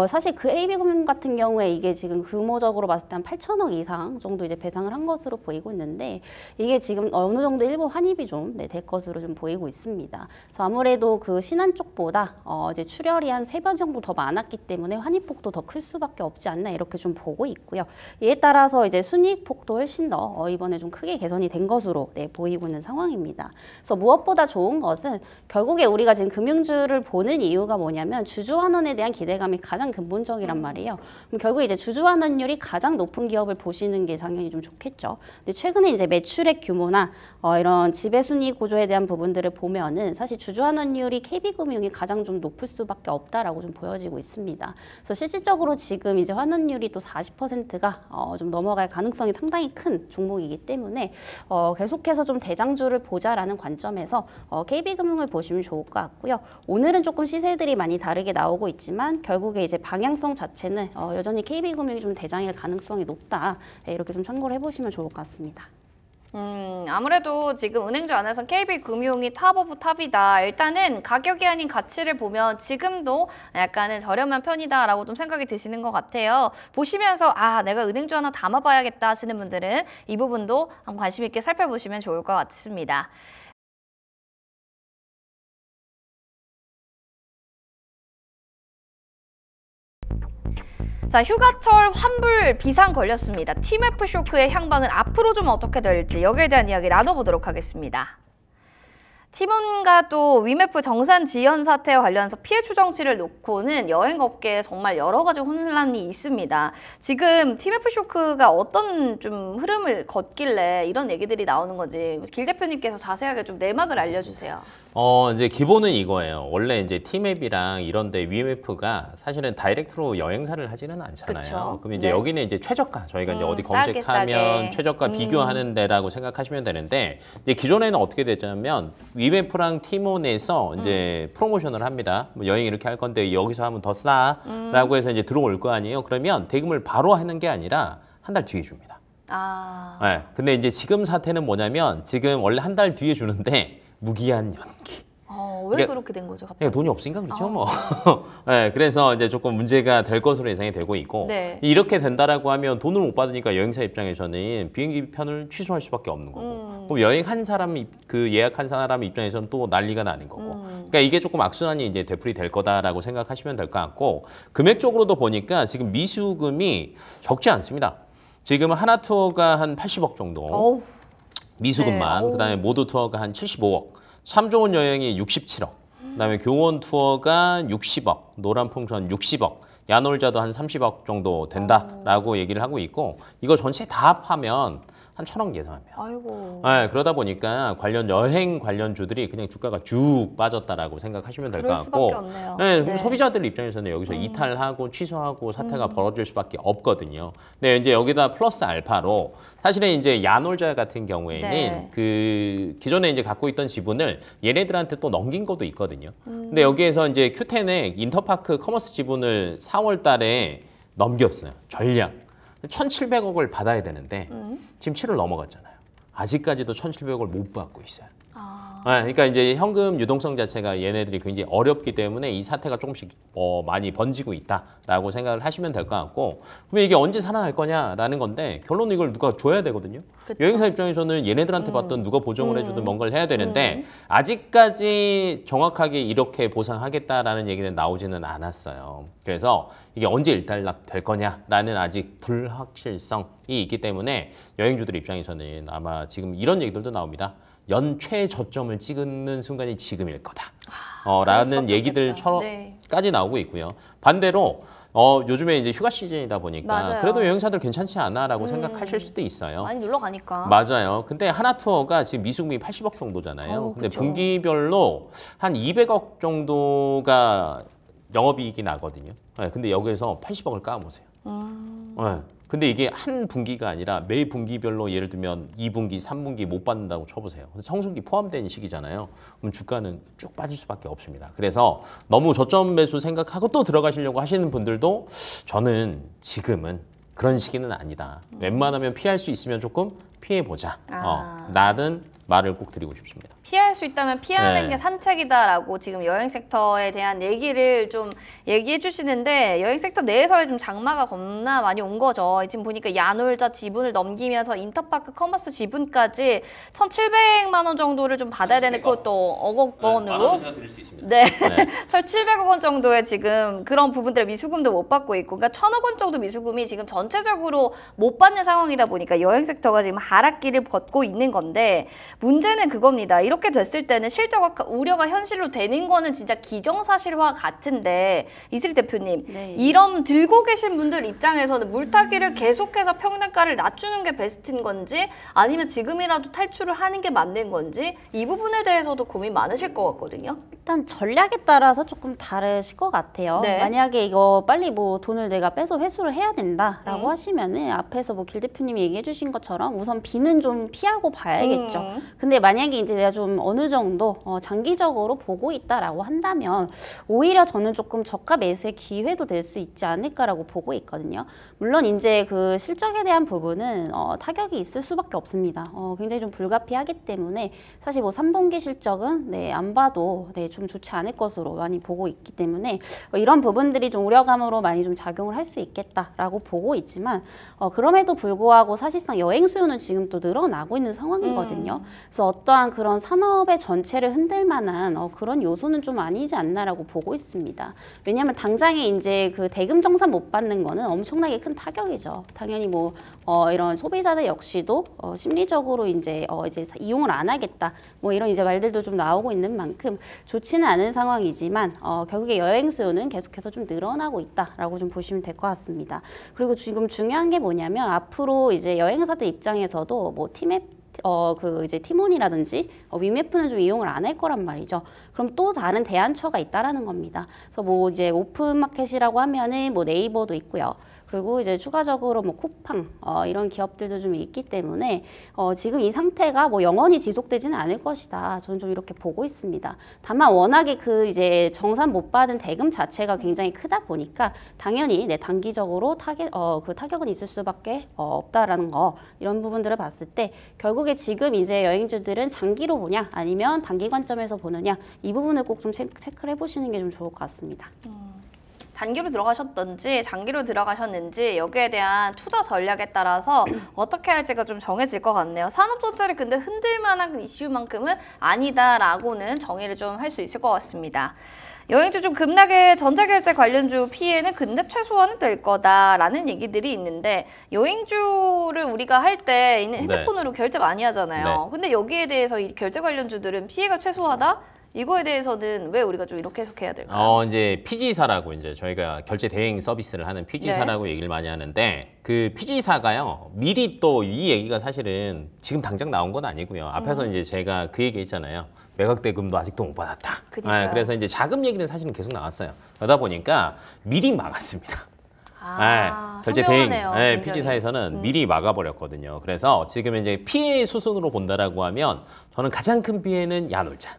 사실 AB금융 같은 경우에 이게 지금 규모적으로 봤을 때 한 8천억 이상 정도 이제 배상을 한 것으로 보이고 있는데 이게 지금 어느 정도 일부 환입이 좀 될 것으로 좀 보이고 있습니다. 그래서 아무래도 신한 쪽보다 이제 출혈이 한 3번 정도 더 많았기 때문에 환입폭도 더 클 수밖에 없지 않나 이렇게 좀 보고 있고요. 이에 따라서 이제 순이익폭도 훨씬 더 이번에 좀 크게 개선이 된 것으로 보이고 있는 상황입니다. 그래서 무엇보다 좋은 것은 결국에 우리가 지금 금융주를 보는 이유가 뭐냐면 주주환원에 대한 기대감이 가장 근본적이란 말이에요. 그럼 결국 이제 주주환원율이 가장 높은 기업을 보시는 게 당연히 좀 좋겠죠. 근데 최근에 이제 매출액 규모나 이런 지배순이익 구조에 대한 부분들을 보면은 사실 주주환원율이 KB금융이 가장 좀 높을 수밖에 없다라고 좀 보여지고 있습니다. 그래서 실질적으로 지금 이제 환원율이 또 40%가 좀 넘어갈 가능성이 상당히 큰 종목이기 때문에 계속해서 좀 대장주를 보자라는 관점에서 KB금융을 보시면 좋을 것 같고요. 오늘은 조금 시세들이 많이 다르게 나오고 있지만 결국에 이제 방향성 자체는 여전히 KB금융이 좀 대장일 가능성이 높다. 이렇게 좀 참고를 해보시면 좋을 것 같습니다. 아무래도 지금 은행주 안에서 KB금융이 탑 오브 탑이다. 일단은 가격이 아닌 가치를 보면 지금도 약간은 저렴한 편이다라고 좀 생각이 드시는 것 같아요. 보시면서 내가 은행주 하나 담아봐야겠다 하시는 분들은 이 부분도 한번 관심 있게 살펴보시면 좋을 것 같습니다. 자, 휴가철 환불 비상 걸렸습니다. TMF 쇼크의 향방은 앞으로 좀 어떻게 될지 여기에 대한 이야기 나눠보도록 하겠습니다. 티몬과 또 위메프 정산 지연 사태와 관련해서 피해 추정치를 놓고는 여행업계에 정말 여러 가지 혼란이 있습니다. 지금 TMF 쇼크가 어떤 좀 흐름을 걷길래 이런 얘기들이 나오는 건지 길 대표님께서 자세하게 좀 내막을 알려주세요. 이제 기본은 이거예요. 원래 이제 티맵이랑 이런데 위메프가 사실은 다이렉트로 여행사를 하지는 않잖아요. 그쵸. 그럼 이제 네. 여기는 이제 최저가 저희가 이제 어디 싸게, 검색하면 싸게. 최저가 비교하는 데라고 생각하시면 되는데 이제 기존에는 어떻게 되냐면 위메프랑 티몬에서 이제 프로모션을 합니다. 뭐 여행 이렇게 할 건데 여기서 하면 더 싸라고 해서 이제 들어올 거 아니에요. 그러면 대금을 바로 하는 게 아니라 한 달 뒤에 줍니다. 네. 근데 이제 지금 사태는 뭐냐면 지금 원래 한 달 뒤에 주는데 무기한 연기. 왜 그렇게 된 거죠, 갑자기? 돈이 없으니까 그렇죠, 뭐. 네, 그래서 이제 조금 문제가 될 것으로 예상이 되고 있고 네. 이렇게 된다라고 하면 돈을 못 받으니까 여행사 입장에서는 비행기 편을 취소할 수밖에 없는 거고 그럼 여행한 사람 예약한 사람 입장에서는 또 난리가 나는 거고 그러니까 이게 조금 악순환이 이제 되풀이 될 거다라고 생각하시면 될 것 같고 금액적으로도 보니까 지금 미수금이 적지 않습니다. 지금 하나 투어가 한 80억 정도. 미수금만. 네. 그다음에 모두 투어가 한 75억. 참 좋은 여행이 67억. 그다음에 교원 투어가 60억. 노란풍선 60억. 야놀자도 한 30억 정도 된다라고 얘기를 하고 있고 이거 전체 다 합하면 한 1,000억 예상합니다. 아이고. 네, 그러다 보니까 여행 관련주들이 그냥 주가가 쭉 빠졌다라고 생각하시면 될 것 같고. 그럴 수밖에 없네요. 네, 그럼 네. 소비자들 입장에서는 여기서 이탈하고 취소하고 사태가 벌어질 수밖에 없거든요. 네, 이제 여기다 플러스 알파로 사실은 이제 야놀자 같은 경우에는 네. 그 기존에 이제 갖고 있던 지분을 얘네들한테 또 넘긴 것도 있거든요. 근데 여기에서 이제 Q10에 인터파크 커머스 지분을 4월 달에 넘겼어요. 전량. 1,700억을 받아야 되는데 지금 7을 넘어갔잖아요. 아직까지도 1,700억을 못 받고 있어요. 그러니까 이제 현금 유동성 자체가 얘네들이 굉장히 어렵기 때문에 이 사태가 조금씩 많이 번지고 있다라고 생각을 하시면 될 것 같고, 그럼 이게 언제 살아날 거냐라는 건데 결론은 이걸 누가 줘야 되거든요. 그쵸. 여행사 입장에서는 얘네들한테 받던 누가 보정을 해주든 뭔가를 해야 되는데 아직까지 정확하게 이렇게 보상하겠다라는 얘기는 나오지는 않았어요. 그래서 이게 언제 일단락 될 거냐라는 아직 불확실성이 있기 때문에 여행주들 입장에서는 아마 지금 이런 얘기들도 나옵니다. 연최 저점을 찍는 순간이 지금일 거다. 라는 얘기들까지 나오고 있고요. 반대로 요즘에 이제 휴가 시즌이다 보니까 맞아요. 그래도 여행사들 괜찮지 않아라고 생각하실 수도 있어요. 많이 놀러 가니까. 맞아요. 근데 하나 투어가 지금 미수금이 80억 정도잖아요. 근데 그쵸. 분기별로 한 200억 정도가 영업이익이 나거든요. 근데 여기에서 80억을 까보세요. 근데 이게 한 분기가 아니라 매 분기별로 예를 들면 2분기, 3분기 못 받는다고 쳐보세요. 성수기 포함된 시기잖아요. 그럼 주가는 쭉 빠질 수밖에 없습니다. 그래서 너무 저점 매수 생각하고 또 들어가시려고 하시는 분들도 저는 지금은 그런 시기는 아니다. 웬만하면 피할 수 있으면 조금 피해보자. 라는 말을 꼭 드리고 싶습니다. 피할 수 있다면 피하는 네. 게 산책이다라고 지금 여행 섹터에 대한 얘기를 좀 얘기해 주시는데, 여행 섹터 내에서의 좀 장마가 겁나 많이 온 거죠. 지금 보니까 야놀자 지분을 넘기면서 인터파크 커머스 지분까지 1,700만 원 정도를 좀 받아야 되는, 그것도 억억 원으로. 제가 드릴 수 있습니다. 네. 1,700억 원 정도의 지금 그런 부분들 미수금도 못 받고 있고, 그러니까 1,000억 원 정도 미수금이 지금 전체적으로 못 받는 상황이다 보니까 여행 섹터가 지금 하락기를 걷고 있는 건데, 문제는 그겁니다. 이렇게 됐을 때는 실적 우려가 현실로 되는 거는 진짜 기정사실화 같은데, 이슬이 대표님, 네. 이런 들고 계신 분들 입장에서는 물타기를 계속해서 평단가를 낮추는 게 베스트인 건지, 아니면 지금이라도 탈출을 하는 게 맞는 건지, 이 부분에 대해서도 고민 많으실 것 같거든요. 일단 전략에 따라서 조금 다르실 것 같아요. 네. 만약에 이거 빨리 뭐 돈을 내가 빼서 회수를 해야 된다라고 하시면은 앞에서 뭐 길 대표님이 얘기해 주신 것처럼 우선 B는 좀 피하고 봐야겠죠. 근데 만약에 이제 내가 좀 어느 정도 장기적으로 보고 있다라고 한다면 오히려 저는 조금 저가 매수의 기회도 될 수 있지 않을까라고 보고 있거든요. 물론 이제 그 실적에 대한 부분은 타격이 있을 수밖에 없습니다. 굉장히 좀 불가피하기 때문에 사실 뭐 3분기 실적은 안 봐도 좀 좋지 않을 것으로 많이 보고 있기 때문에 이런 부분들이 좀 우려감으로 많이 좀 작용을 할 수 있겠다라고 보고 있지만 그럼에도 불구하고 사실상 여행 수요는 지금 또 늘어나고 있는 상황이거든요. 그래서 어떠한 그런 산업의 전체를 흔들 만한 그런 요소는 좀 아니지 않나라고 보고 있습니다. 왜냐하면 당장에 이제 그 대금 정산 못 받는 거는 엄청나게 큰 타격이죠. 당연히 뭐 이런 소비자들 역시도 심리적으로 이제 이용을 안 하겠다 뭐 이런 이제 말들도 좀 나오고 있는 만큼 좋지는 않은 상황이지만 결국에 여행 수요는 계속해서 좀 늘어나고 있다라고 좀 보시면 될 것 같습니다. 그리고 지금 중요한 게 뭐냐면 앞으로 이제 여행사들 입장에서도 뭐 그 이제 티몬이라든지 위메프는 좀 이용을 안 할 거란 말이죠. 그럼 또 다른 대안처가 있다라는 겁니다. 그래서 뭐 이제 오픈마켓이라고 하면은 뭐 네이버도 있고요. 그리고 이제 추가적으로 뭐 쿠팡 이런 기업들도 좀 있기 때문에 지금 이 상태가 뭐 영원히 지속되지는 않을 것이다. 저는 좀 이렇게 보고 있습니다. 다만 워낙에 그 이제 정산 못 받은 대금 자체가 굉장히 크다 보니까 당연히 단기적으로 그 타격은 있을 수밖에 없다라는 거, 이런 부분들을 봤을 때 결국에 지금 이제 여행주들은 장기로 보냐 아니면 단기 관점에서 보느냐, 이 부분을 꼭 좀 체크를 해보시는 게 좀 좋을 것 같습니다. 단기로 들어가셨던지 장기로 들어가셨는지 여기에 대한 투자 전략에 따라서 어떻게 할지가 좀 정해질 것 같네요. 산업 전체를 근데 흔들 만한 이슈만큼은 아니다라고는 정의를 좀 할 수 있을 것 같습니다. 여행주 중 급락의 전자결제 관련주 피해는 근데 최소화는 될 거다라는 얘기들이 있는데, 여행주를 우리가 할 때 핸드폰으로 결제 많이 하잖아요. 근데 여기에 대해서 이 결제 관련주들은 피해가 최소화다? 이거에 대해서는 왜 우리가 좀 이렇게 해석해야 될까요? 이제 피지사라고 이제 저희가 결제 대행 서비스를 하는 피지사라고 얘기를 많이 하는데, 그 피지사가요 미리 또 이 얘기가 사실은 지금 당장 나온 건 아니고요. 앞에서 이제 제가 그 얘기 했잖아요. 매각 대금도 아직도 못 받았다. 그래서 이제 자금 얘기는 사실은 계속 나왔어요. 그러다 보니까 미리 막았습니다. 결제 대행, 현명하네요, 피지사에서는 미리 막아버렸거든요. 그래서 지금 이제 피해 수순으로 본다라고 하면 저는 가장 큰 피해는 야놀자.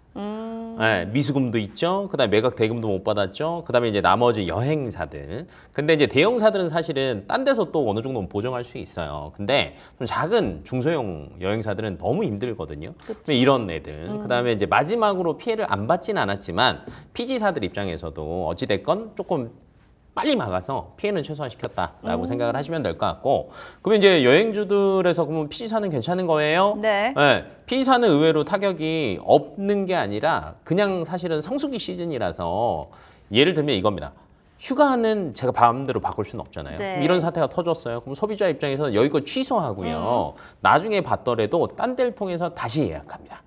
미수금도 있죠. 그다음에 매각 대금도 못 받았죠. 그다음에 이제 나머지 여행사들. 근데 이제 대형사들은 사실은 딴 데서 또 어느 정도는 보정할 수 있어요. 근데 좀 작은 중소형 여행사들은 너무 힘들거든요. 이런 애들. 그다음에 이제 마지막으로 피해를 안 받지는 않았지만 피지사들 입장에서도 어찌 됐건 조금 빨리 막아서 피해는 최소화시켰다라고 생각을 하시면 될 것 같고, 그러면 이제 여행주들에서 그러면 피지사는 괜찮은 거예요? 네. 피지사는 의외로 타격이 없는 게 아니라 그냥 사실은 성수기 시즌이라서 예를 들면 이겁니다. 휴가는 제가 마음대로 바꿀 수는 없잖아요. 네. 이런 사태가 터졌어요. 그럼 소비자 입장에서는 여기껏 취소하고요. 나중에 받더라도 딴 데를 통해서 다시 예약합니다.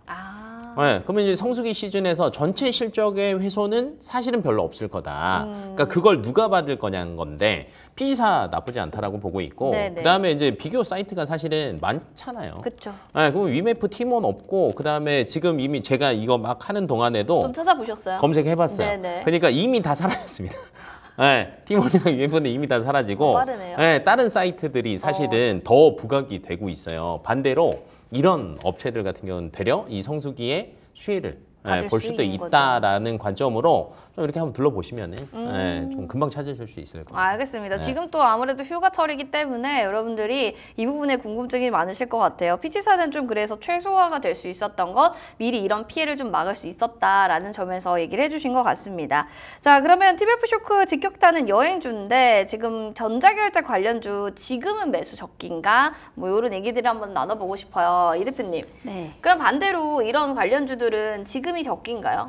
그러면 이제 성수기 시즌에서 전체 실적의 훼손은 사실은 별로 없을 거다. 그러니까 그걸 누가 받을 거냐는 건데 피지사 나쁘지 않다라고 보고 있고, 네네. 그다음에 이제 비교 사이트가 사실은 많잖아요. 그렇죠. 그럼 위메프 팀원 없고, 그다음에 지금 이미 제가 이거 막 하는 동안에도 좀 찾아보셨어요? 검색해봤어요. 네네. 그러니까 이미 다 사라졌습니다. 팀원이랑 위메프는 이미 다 사라지고, 빠르네요. 다른 사이트들이 사실은 더 부각이 되고 있어요. 반대로 이런 업체들 같은 경우는 되려 이 성수기에 수혜를 볼 수도 있다라는 관점으로 좀 이렇게 한번 둘러보시면은 좀 금방 찾으실 수 있을 거예요. 알겠습니다. 지금 또 아무래도 휴가철이기 때문에 여러분들이 이 부분에 궁금증이 많으실 것 같아요. 피지사는 좀 그래서 최소화가 될 수 있었던 것, 미리 이런 피해를 좀 막을 수 있었다라는 점에서 얘기를 해주신 것 같습니다. 자, 그러면 TBF 쇼크 직격타는 여행주인데 지금 전자결제 관련주 지금은 매수 적기인가? 뭐 이런 얘기들을 한번 나눠보고 싶어요. 이 대표님. 네. 그럼 반대로 이런 관련주들은 지금이 적기인가요?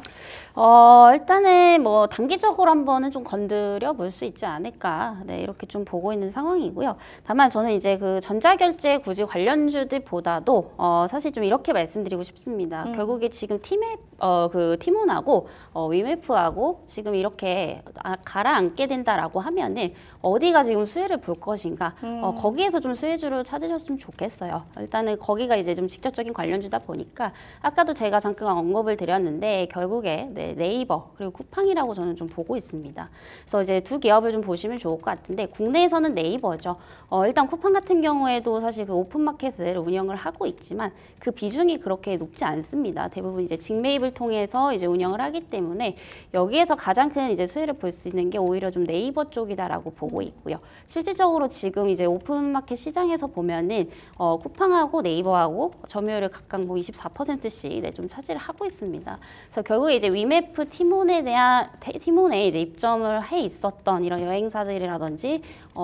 일단은 뭐 단기적으로 한번은 좀 건드려 볼 수 있지 않을까, 이렇게 좀 보고 있는 상황이고요. 다만 저는 이제 그 전자결제 굳이 관련주들보다도 사실 좀 이렇게 말씀드리고 싶습니다. 결국에 지금 티몬하고 위메프하고 지금 이렇게 가라앉게 된다라고 하면은 어디가 지금 수혜를 볼 것인가, 거기에서 좀 수혜주를 찾으셨으면 좋겠어요. 일단은 거기가 이제 좀 직접적인 관련주다 보니까 아까도 제가 잠깐 언급을 드렸는데 결국에 네이버 그리고 쿠팡이라고 저는 좀 보고 있습니다. 그래서 이제 두 기업을 좀 보시면 좋을 것 같은데, 국내에서는 네이버죠. 일단 쿠팡 같은 경우에도 사실 그 오픈마켓을 운영을 하고 있지만 그 비중이 그렇게 높지 않습니다. 대부분 이제 직매입을 통해서 이제 운영을 하기 때문에 여기에서 가장 큰 이제 수혜를 볼 수 있는 게 오히려 좀 네이버 쪽이다라고 보고 있고요. 실질적으로 지금 이제 오픈마켓 시장에서 보면은 쿠팡하고 네이버하고 점유율을 각각 뭐 24%씩 좀 차지를 하고 있습니다. 그래서 결국에 이제 위메프 티몬에 이제 입점을 해 있었던 이런 여행사들이라든지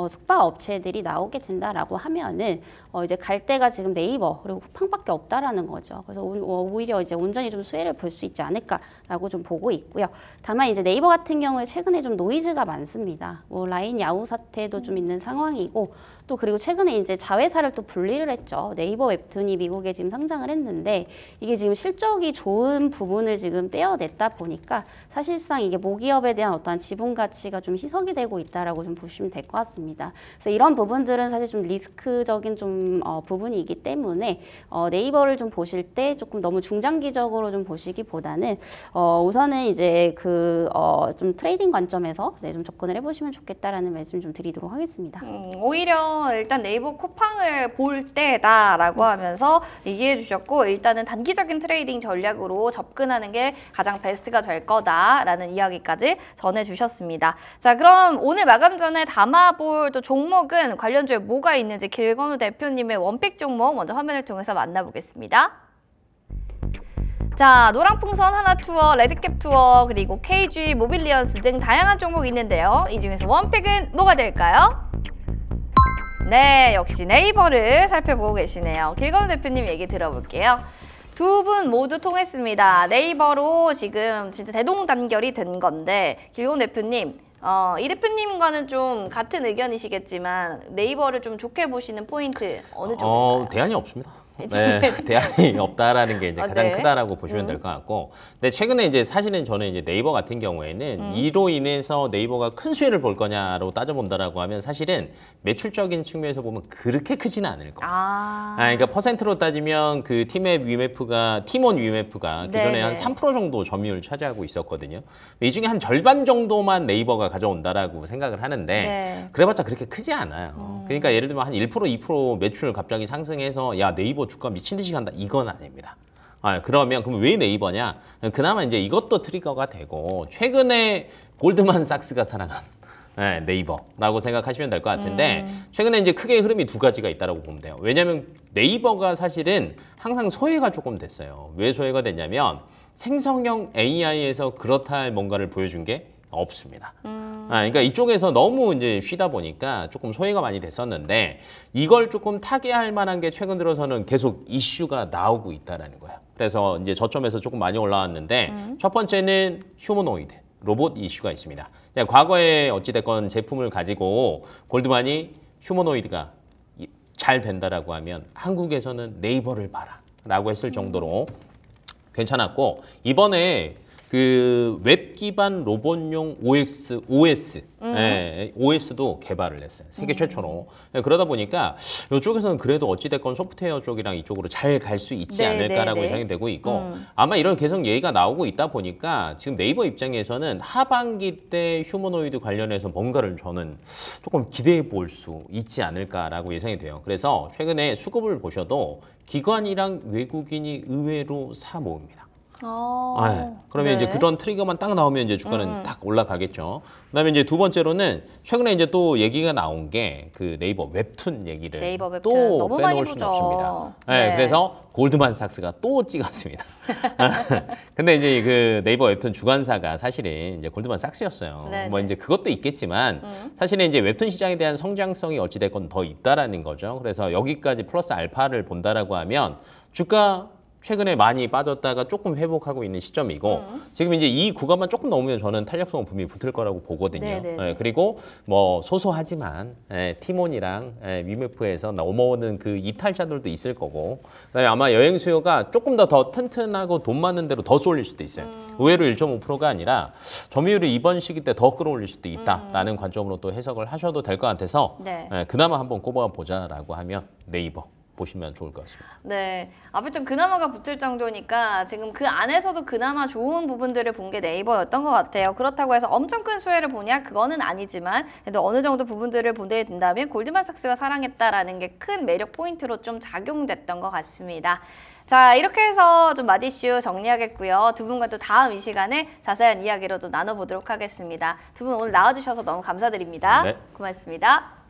숙박 업체들이 나오게 된다라고 하면은 이제 갈 데가 지금 네이버 그리고 쿠팡밖에 없다라는 거죠. 그래서 오히려 이제 온전히 좀 수혜를 볼 수 있지 않을까라고 좀 보고 있고요. 다만 이제 네이버 같은 경우에 최근에 좀 노이즈가 많습니다. 뭐 라인 야후 사태도 좀 있는 상황이고, 또 그리고 최근에 이제 자회사를 또 분리를 했죠. 네이버 웹툰이 미국에 지금 상장을 했는데 이게 지금 실적이 좋은 부분을 지금 떼어냈다 보니까 사실상 이게 모기업에 대한 어떠한 지분 가치가 좀 희석이 되고 있다라고 좀 보시면 될 것 같습니다. 그래서 이런 부분들은 사실 좀 리스크적인 좀 부분이기 때문에 네이버를 좀 보실 때 조금 너무 중장기적으로 좀 보시기보다는 우선은 이제 좀 트레이딩 관점에서 좀 접근을 해보시면 좋겠다라는 말씀 좀 드리도록 하겠습니다. 오히려 일단 네이버 쿠팡을 볼 때다라고 하면서 얘기해 주셨고, 일단은 단기적인 트레이딩 전략으로 접근하는 게 가장 베스트가 될 거다라는 이야기까지 전해주셨습니다. 자, 그럼 오늘 마감 전에 담아볼 또 종목은 관련주에 뭐가 있는지 길건우 대표님의 원픽 종목 먼저 화면을 통해서 만나보겠습니다. 자, 노랑풍선 하나투어, 레드캡 투어, 그리고 KG 모빌리언스 등 다양한 종목이 있는데요. 이 중에서 원픽은 뭐가 될까요? 네, 역시 네이버를 살펴보고 계시네요. 길건우 대표님 얘기 들어볼게요. 두 분 모두 통했습니다. 네이버로 지금 진짜 대동단결이 된 건데, 길건우 대표님, 이 대표님과는 좀 같은 의견이시겠지만 네이버를 좀 좋게 보시는 포인트 어느 쪽일까요? 대안이 없습니다. 네, 대안이 없다라는 게 이제 가장 네. 크다라고 보시면 될 것 같고, 근데 최근에 이제 사실은 저는 이제 네이버 같은 경우에는 이로 인해서 네이버가 큰 수혜를 볼 거냐로 따져본다라고 하면 사실은 매출적인 측면에서 보면 그렇게 크지는 않을 거예요. 그러니까 퍼센트로 따지면 그 팀앱 위메프가 팀원 위메프가 기존에 네네. 한 3% 정도 점유율을 차지하고 있었거든요. 이 중에 한 절반 정도만 네이버가 가져온다라고 생각을 하는데 네. 그래봤자 그렇게 크지 않아요. 그러니까 예를 들면 한 1%, 2% 매출 갑자기 상승해서 야 네이버 주가 미친 듯이 간다 이건 아닙니다. 그러면 그럼 왜 네이버냐? 그나마 이제 이것도 트리거가 되고 최근에 골드만삭스가 사랑한 네이버라고 생각하시면 될 것 같은데 최근에 이제 크게 흐름이 두 가지가 있다라고 보면 돼요. 왜냐하면 네이버가 사실은 항상 소외가 조금 됐어요. 왜 소외가 됐냐면 생성형 AI에서 그렇다 할 뭔가를 보여준 게 없습니다. 그러니까 이쪽에서 너무 이제 쉬다 보니까 조금 소외가 많이 됐었는데 이걸 조금 타개할 만한 게 최근 들어서는 계속 이슈가 나오고 있다라는 거예요. 그래서 이제 저점에서 조금 많이 올라왔는데 첫 번째는 휴머노이드. 로봇 이슈가 있습니다. 과거에 어찌됐건 제품을 가지고 골드만이 휴머노이드가 잘 된다라고 하면 한국에서는 네이버를 봐라 라고 했을 정도로 괜찮았고 이번에 그 웹 기반 로봇용 OS도 개발을 했어요. 세계 최초로. 그러다 보니까 이쪽에서는 그래도 어찌됐건 소프트웨어 쪽이랑 이쪽으로 잘 갈 수 있지 않을까라고 예상이 되고 있고 아마 이런 계속 얘기가 나오고 있다 보니까 지금 네이버 입장에서는 하반기 때 휴머노이드 관련해서 뭔가를 저는 조금 기대해 볼 수 있지 않을까라고 예상이 돼요. 그래서 최근에 수급을 보셔도 기관이랑 외국인이 의외로 사 모읍니다. 그러면 이제 그런 트리거만 딱 나오면 이제 주가는 딱 올라가겠죠. 그다음에 이제 두 번째로는 최근에 이제 또 얘기가 나온 게 그 네이버 웹툰 얘기를 네이버 웹툰 또 너무 많이 빼놓을 수는 보죠. 없습니다. 네. 그래서 골드만삭스가 또 찍었습니다. 근데 이제 그 네이버 웹툰 주관사가 사실은 이제 골드만삭스였어요. 네네. 뭐 이제 그것도 있겠지만 사실은 이제 웹툰 시장에 대한 성장성이 어찌됐건 더 있다라는 거죠. 그래서 여기까지 플러스 알파를 본다라고 하면 주가 최근에 많이 빠졌다가 조금 회복하고 있는 시점이고 지금 이제 이 구간만 조금 넘으면 저는 탄력성은 분명히 붙을 거라고 보거든요. 네네네. 그리고 뭐 소소하지만 티몬이랑 위메프에서 넘어오는 그 이탈자들도 있을 거고 그다음에 아마 여행 수요가 조금 더 튼튼하고 돈 많은 대로 더 쏠릴 수도 있어요. 의외로 1.5%가 아니라 점유율을 이번 시기 때 더 끌어올릴 수도 있다라는 관점으로 또 해석을 하셔도 될 것 같아서 네. 그나마 한번 꼽아보자라고 하면 네이버 보시면 좋을 것 같습니다. 네, 앞에 좀 그나마가 붙을 정도니까 지금 그 안에서도 그나마 좋은 부분들을 본 게 네이버였던 것 같아요. 그렇다고 해서 엄청 큰 수혜를 보냐? 그거는 아니지만 그래도 어느 정도 부분들을 보게 된다면 골드만삭스가 사랑했다라는 게 큰 매력 포인트로 좀 작용됐던 것 같습니다. 자, 이렇게 해서 좀 마디슈 정리하겠고요. 두 분과 또 다음 이 시간에 자세한 이야기로 또 나눠보도록 하겠습니다. 두 분 오늘 나와주셔서 너무 감사드립니다. 네. 고맙습니다.